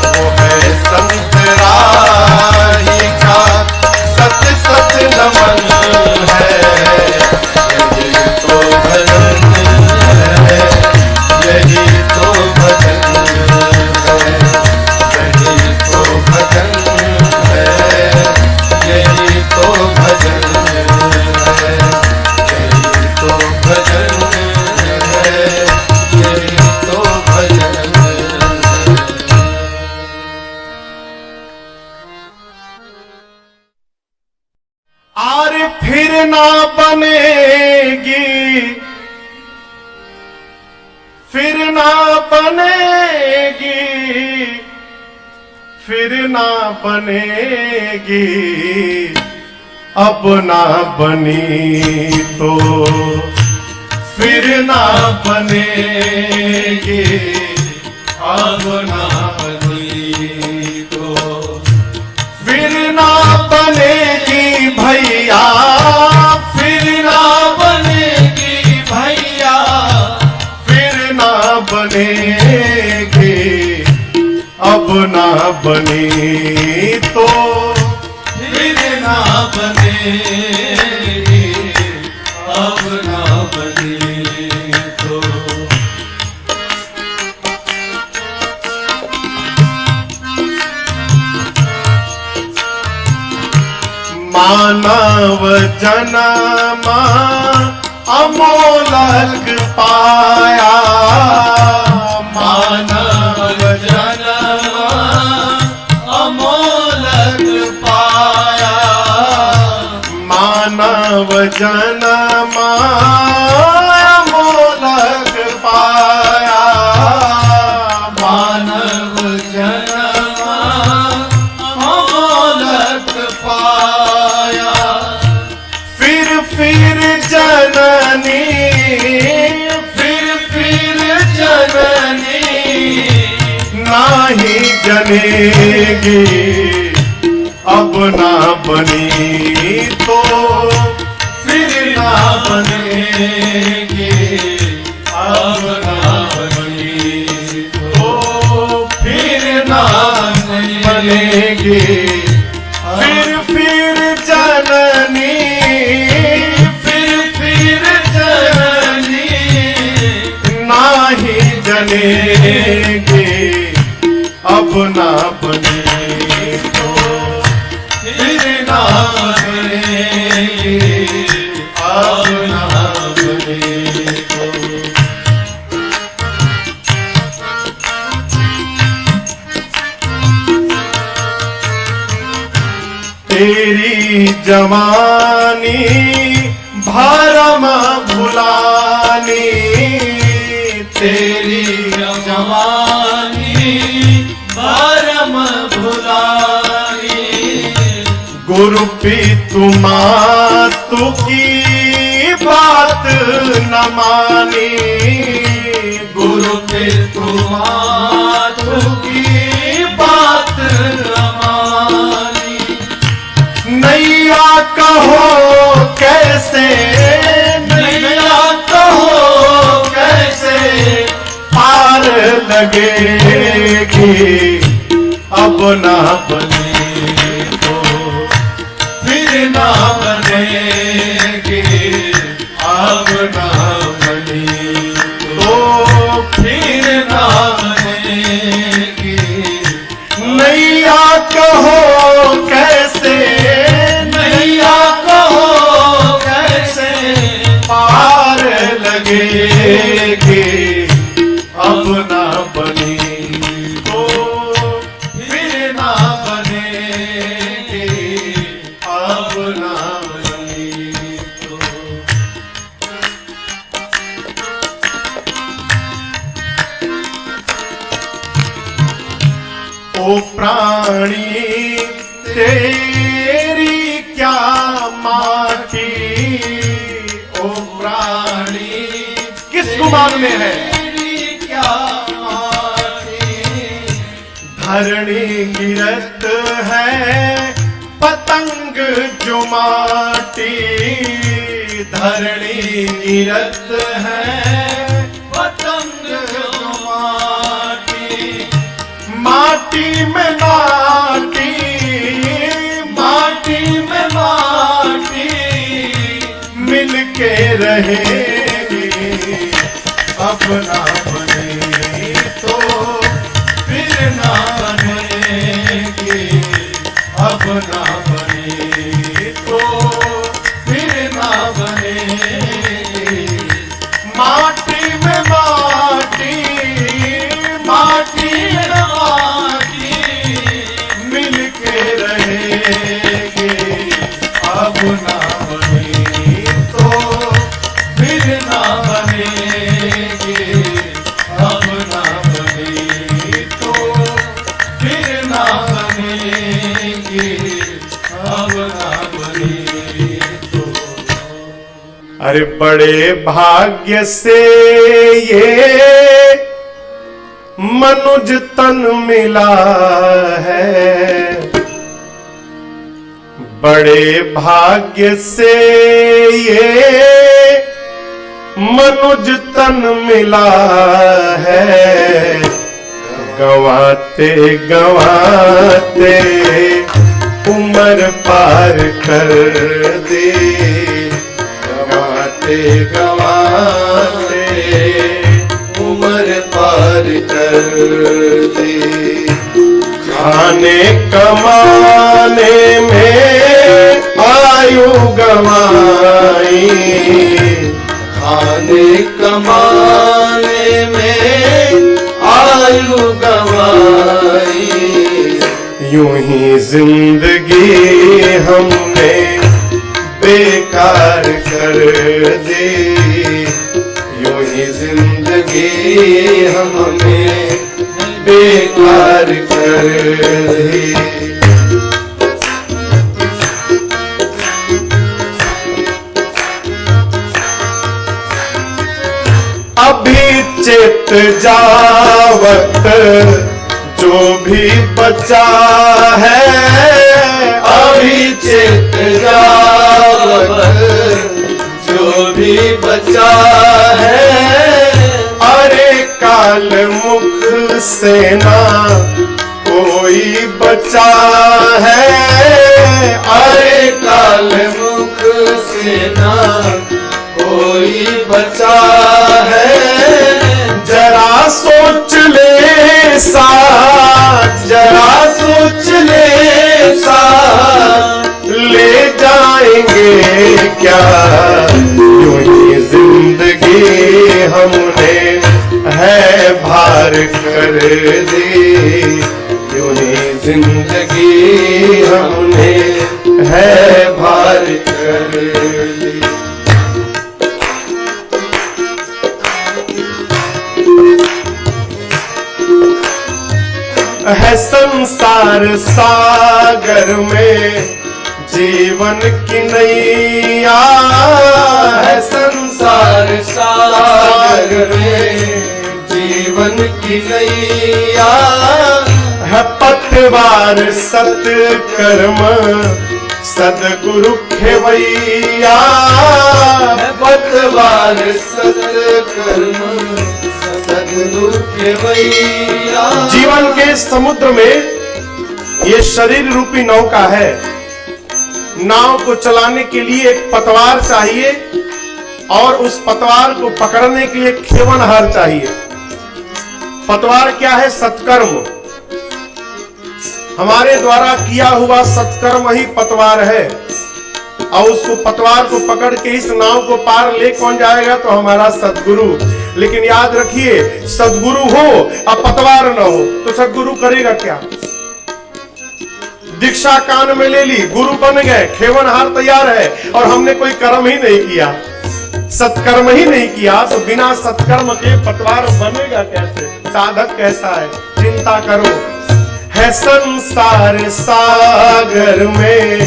वो है संत राही का सत सत नमन है। यही तो भजन है, यही तो भजन है। यही तो भजन है, यही तो भजन है। यही तो भजन है, यही तो भजन है। आर फिर ना बनेगी, फिर ना बनेगी, फिर ना बनेगी। अब ना बनी तो फिर ना बनेगी। अब ना बनी तो फिर ना बनेगी भैया। फिर ना बनेगी भैया। फिर ना बनेगी। अब ना बनी तो फिर ना बनेगी। अब ना बनी तो मानव जन्म अमोलक पाया। मानव जन्म अमोलक पाया। मानव जन्म अमोलक पाया। मानव जन्म अमोलक पाया। फिर जननी, फिर जननी नाही जनेगी। अब ना बनी तो फिर ना बनेगी। अब ना बनी तो फिर ना बनेगी। फिर जननी, फिर जननी नाही जनेगी। अब ना बनी तो तेरी जवानी भरम भुलानी, तेरी जवानी भरम भुलानी। गुरु पीतु मातु की बात न मानी, गुरु पीतु मातु की बात न मानी। नैया कहो कैसे, नैया कहो कैसे पार लगेगी, अब ना बने तो फिर ना बनेगी, अब ना बनी तो फिर ना बनेगी। नैया कहो कैसे, नैया कहो कैसे पार लगेगी, अब ना बनी तो फिर ना बनेगी, अब ना बनी तो। ओ प्राणी तेरी क्या माटी, ओ प्राणी किस गुमान में है, तेरी क्या माटी। धरणी गिरत है पतंग जुमाटी, धरणी गिरत है पतंग माटी। माटी में माटी, माटी में माटी मिलके रहेगी, अब ना बने तो फिर ना बनेगी, अब ना बने तो फिर ना बनेगी। माटी में माटी, माटी में माटी मिलके रहेगी, अब ना बने तो फिर ना बनेगी, अब ना बने तो फिर ना बनेगी, अब ना बने तो। अरे बड़े भाग्य से ये मनुज तन मिला है, बड़े भाग्य से ये मनुज तन मिला है, गवाते गवाते उम्र पार कर दे, गवाते गवाते उम्र पार कर दे। खाने कमाने में आयु गवाई, खाने कमाने में आयु गवाई। यूं ही जिंदगी हमने बेकार कर दी, यूं ही जिंदगी हमने बेकार कर दी। अभी चित जावत जो भी बचा है, अभी चित जावत जो भी बचा है। अरे काल मुख से ना कोई बचा है, अरे काल मुख से ना कोई बचा है। जरा सोच ले साथ, जरा सोच ले साथ, ले जाएंगे क्या यूं ही जिंदगी हमने है भार कर दी, यूं ही जिंदगी हमने है भार कर ली। है संसार सागर में जीवन की नैया, है संसार सागर में जीवन की नैया, है पतवार सत्कर्म सदगुरु खेवैया, है पतवार सत्कर्म सदगुरु खेवैया। जीवन के समुद्र में ये शरीर रूपी नौका है। नाव को चलाने के लिए एक पतवार चाहिए और उस पतवार को पकड़ने के लिए खेवनहार चाहिए। पतवार क्या है? सत्कर्म। हमारे द्वारा किया हुआ सत्कर्म ही पतवार है और उसको पतवार को पकड़ के इस नाव को पार ले कौन जाएगा? तो हमारा सद्गुरु। लेकिन याद रखिए, सद्गुरु हो और पतवार न हो तो सद्गुरु करेगा क्या? दीक्षा कान में ले ली, गुरु बन गए, खेवनहार तैयार है और हमने कोई कर्म ही नहीं किया, सत्कर्म ही नहीं किया, तो बिना सत्कर्म के पतवार बनेगा कैसे? साधक कैसा है? चिंता करो। है संसार सागर में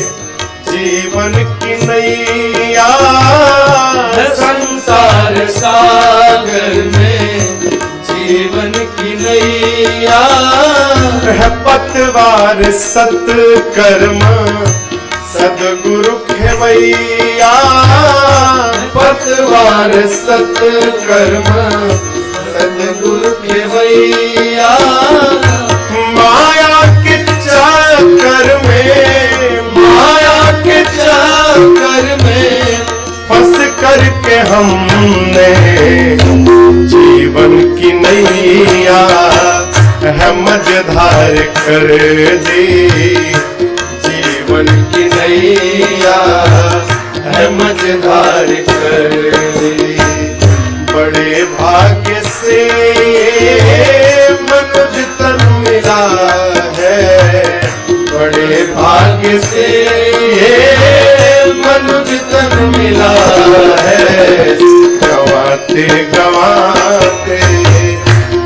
जीवन की नैया, है संसार सागर में जीवन की नैया, है पतवार सत्कर्म सदगुरु खेवैया, पतवार सत्कर्म सदगुरु खेवैया। माया के चक्कर में, माया के चक्कर में फंस करके हमने जीवन की नैया है मझधार कर दी, जीवन की नैया है मझधार कर दी। बड़े भाग्य से मनुज तन मिला है, बड़े भाग्य से मनुज तन मिला है। गवाते गवाते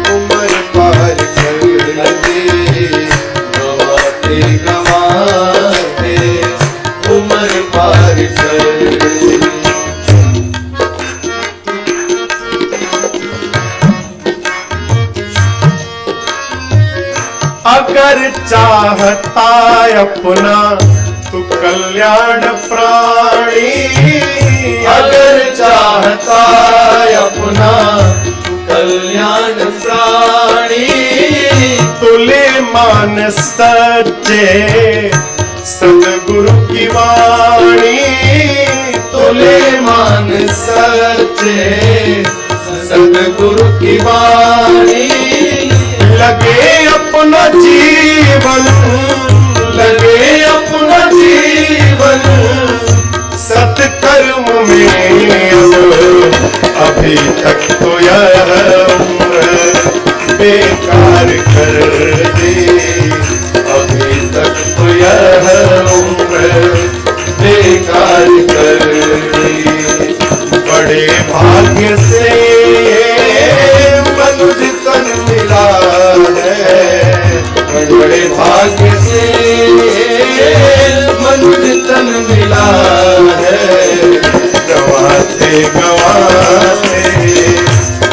उम्र पार कर दी, गवाते गवाते उम्र पार कर दी। अगर चाहता अपना तू कल्याण प्राणी, अगर चाहता अपना तू कल्याण प्राणी, तुले मान सच्चे सदगुरु की वाणी, तुले मान सच्चे सदगुरु की वाणी। लगे अपना जीवन, लगे अपना जीवन सत्कर्म में, अभी तक तो यह उम्र बेकार कर दी, अभी तक तो यह उम्र बेकार कर दी। बड़े भाग्य से मनुज तन मिला है, बड़े भाग्य से मनुज तन मिला है। गवाते गवाते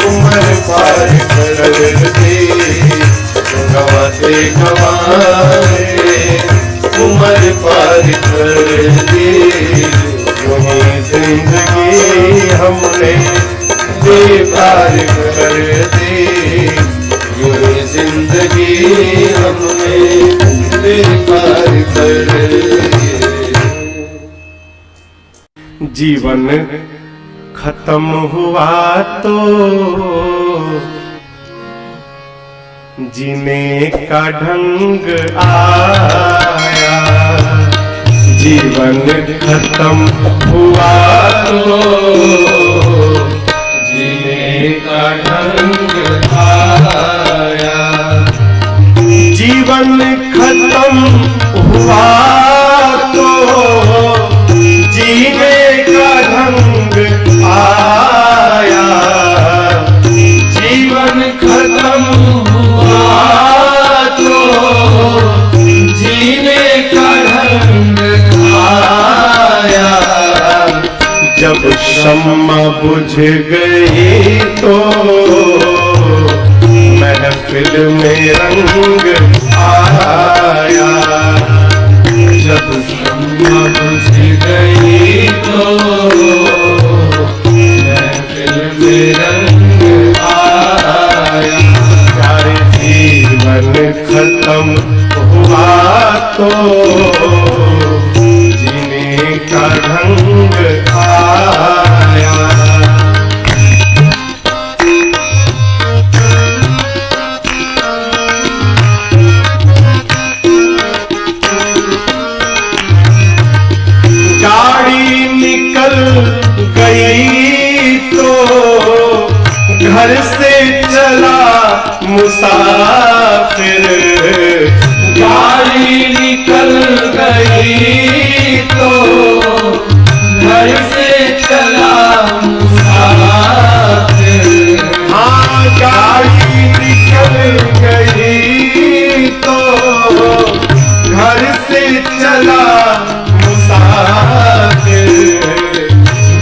उम्र पार कर दी, गवाते गवाते उम्र पार कर दी। यूं जिंदगी हमने बेकार कर दी, यूं जिंदगी हमने बेकार कर दी। जीवन खत्म हुआ तो जीने का ढंग आया, जीवन खत्म हुआ तो जीने का ढंग आया, जीवन खत्म हुआ तो गई तो महफिल में रंग आया, जब शम्मा बुझ गई तो महफिल में रंग आया। सारे जीवन खत्म हुआ तो जीने का ढंग आया। गाड़ी निकल गई तो घर से चला मुसाफिर, गाड़ी निकल गई तो घर से चला मुसाफिर। हाँ गाड़ी निकल गई तो घर से चला मुसाफिर,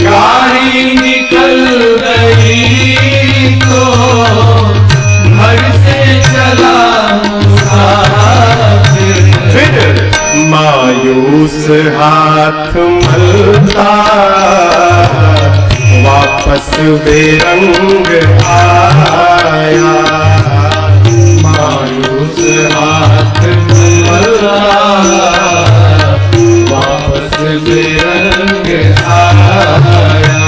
गाड़ी निकल गई तो घर से चला मुसाफिर। फिर मायूस हाथ मलता वापस बेरंग आया, मायूस हाथ मलता वापस बेरंग आया।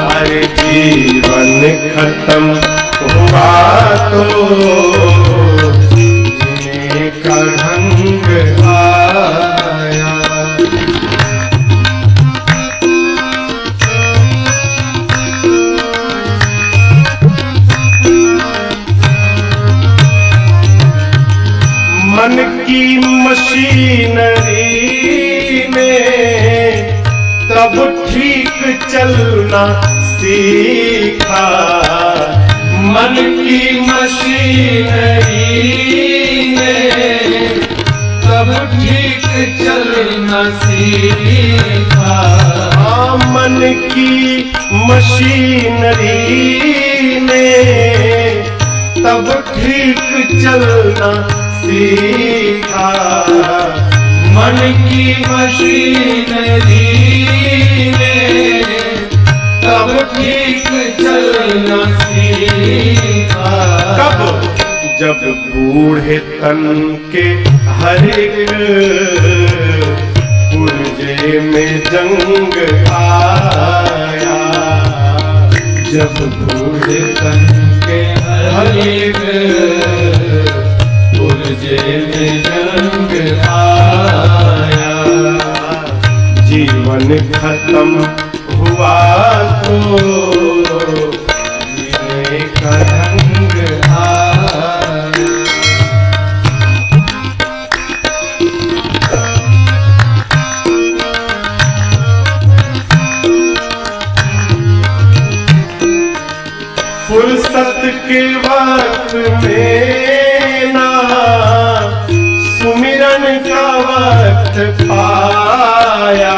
हर जीवन खत्म हुआ तो जीने का ढंग आया। मन की मशीनरी में तब ठीक चलना सीखा, मन की मशीनरी ने तब ठीक चलना सीखा। हाँ मन की मशीनरी ने तब ठीक चलना सीखा, मन की मशीनरी ने तब ठीक चलना सीखा। कब जब बूढ़े तन के हर एक पुर्जे में जंग आया, जब बूढ़े तन के हर एक पुर्जे में जंग आया। जीवन खत्म हुआ तो जीने का ढंग आया। फुर्सत के वक्त में ना सुमिरन का वक्त पाया,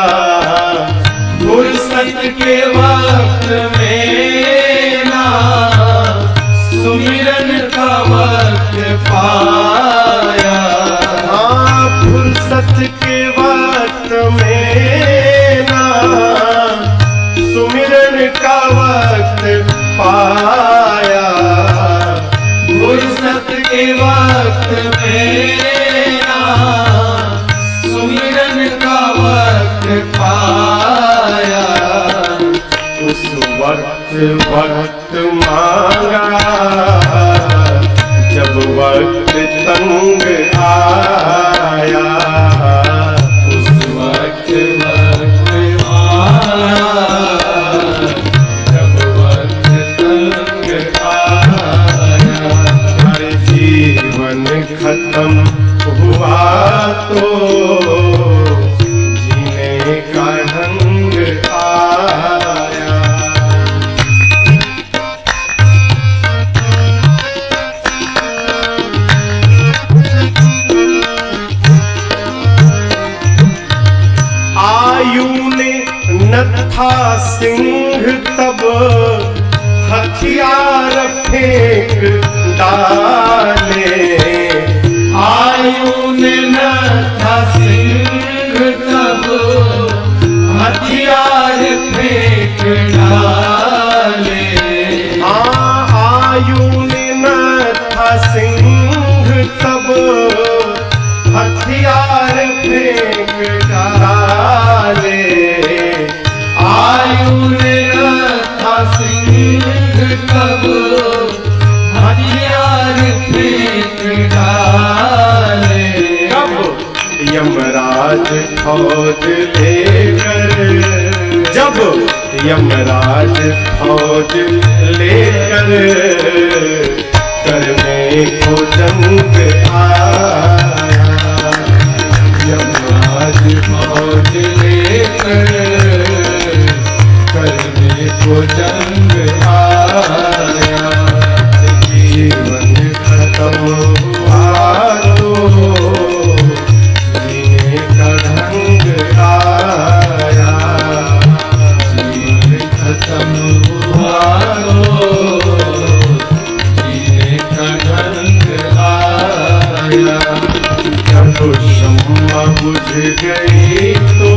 फुर्सत के वक्त में ना सुमिरन का वक्त पाया। हाँ फुर्सत के वक्त में ना सुमिरन का वक्त पाया, फुर्सत के वक्त में ना सुमिरन का वक्त पाया। उस वक्त मांगा जब वक्त तंग आया, उस वक्त आया जब वक्त तंग आया। हर जीवन खत्म हुआ तो जीने का ढंग आया। फेंक डाले। आयु ने न था सिंह तब हथियार फेंक डाले। आयु ने न था सिंह तब हथियार फेंक डाले। आयु ने न था सिंह तब हथियार फेंक डाले। कब यमराज फौज लेकर, जब यमराज फौज लेकर करने को जंग आया। यमराज फौज लेकर करने को जंग आया। जीवन खत्म हुआ तो जीने का ढंग आया। जीवन खत्म हुआ तो जीने का ढंग आया। जब शम्मा बुझ गई तो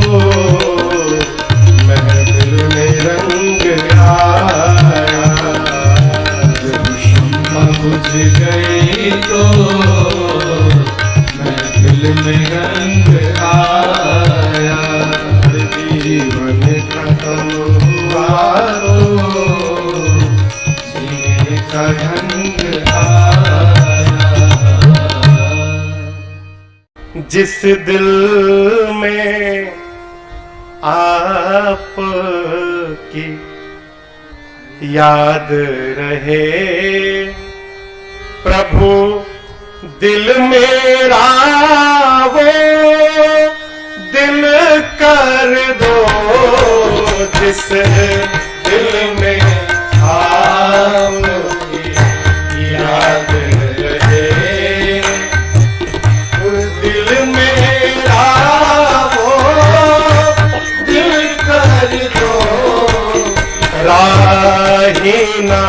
महफिल में रंग आया। जब शम्मा बुझ गई तो महफिल में रंग आया। जीवन खत्म हुआ तो जीने का ढंग आया। जिस दिल में आप की याद रहे प्रभु, दिल मेरा वो दिल कर दो। जिस दिल में आपकी याद रहे, दिल मेरा वो दिल कर दो। राही ना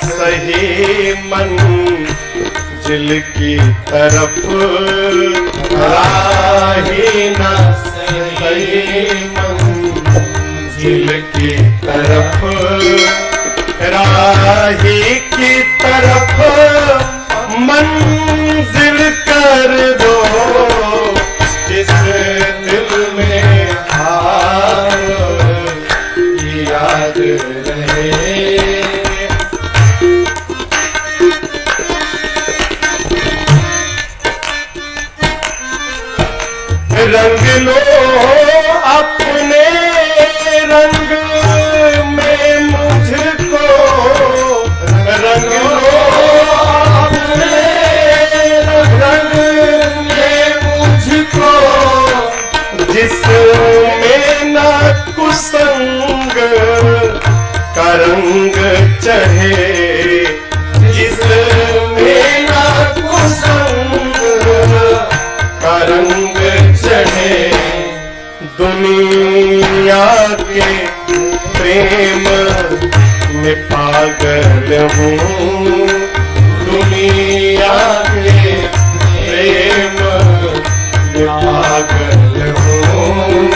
सही मंजिल की तरफ, राही ना सही मंजिल की तरफ, राही की तरफ मंजिल कर दो। जिस दिल में आपकी याद रहे। रंग लो अपने रंग में मुझको, रंग लो अपने रंग में मुझको। जिसमें न कुसंग का रंग चढ़े, जिसमें न कुसंग का रंग चढ़े। दुनिया के प्रेम में पागल हूँ, दुनिया के प्रेम में पागल हूँ।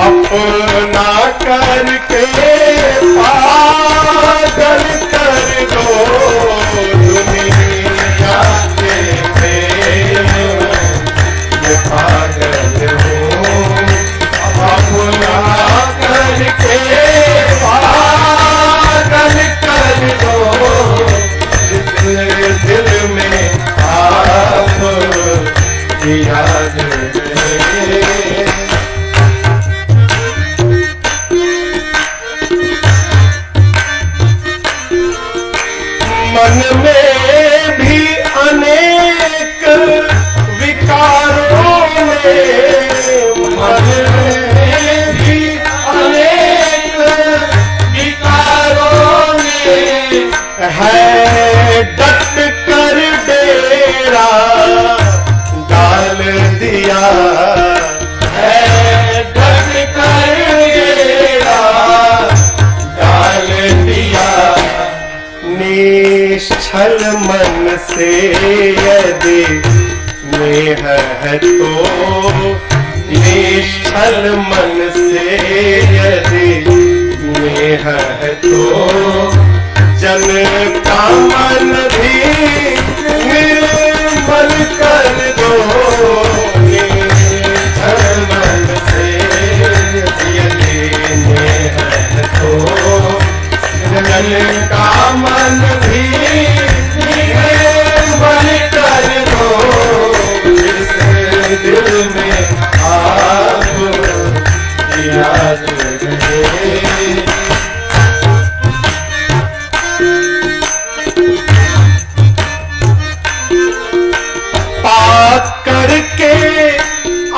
अपना करके पागल कर दो। दुनिया के प्रेम में पागल हूँ। अपना करके पागल कर दो। जिस दिल में आप की याद रहे। मन में भी अनेक विकारों में, मन में भी अनेक विकारों में है डट कर डेरा डाल दिया। है डट कर डेरा डाल दिया। नी निश्चल मन से यदि नेह है तो, निश्चल मन से यदि नेह है तो, जन का मन भी निर्मल कर दो। निश्चल मन से यदि नेह है तो, जन का मन भी निर्मल कर दो। जिस दिल में आप याद रहे, पाक करके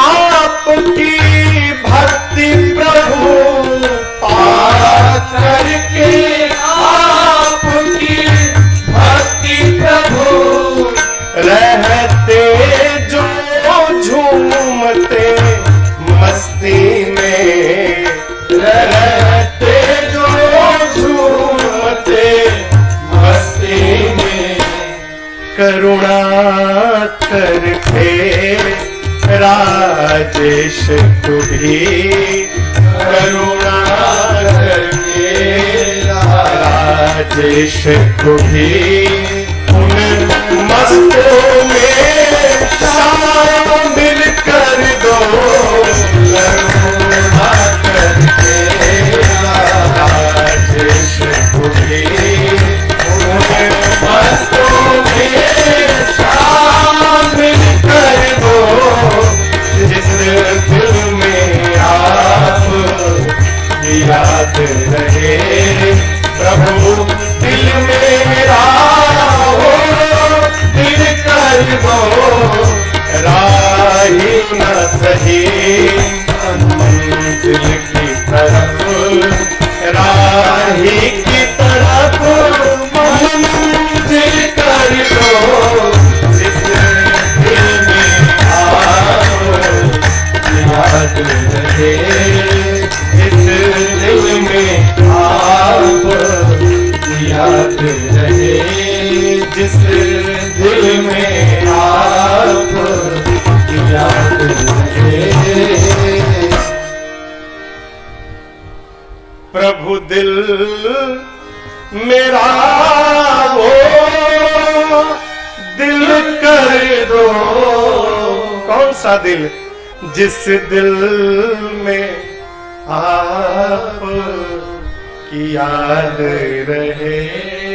आपकी भक्ति प्रभु, पाक करके आपकी भक्ति प्रभु, रहते जो झूमते मस्ती में, रहते जो झूमते मस्ती में, करुणा करके राजेश तू भी, करुणा करके राजेश तू भी, उन मस्तों में शामिल कर दो। करुणा करके राजेश तू भी, उन मस्तों में शामिल कर दो। जिस दिल में आप याद रहे, प्रभु दिल मेरा हो दिल कर दो। राही न सही मंजिल की तरफ, राही की तरफ मंजिल कर दो। जिस दिल में आप याद रहे, जिस दिल में आप याद रहे, जिस दिल में आप याद रहे। प्रभु दिल मेरा वो दिल कर दो। कौन सा दिल? जिस दिल में आप की याद रहे।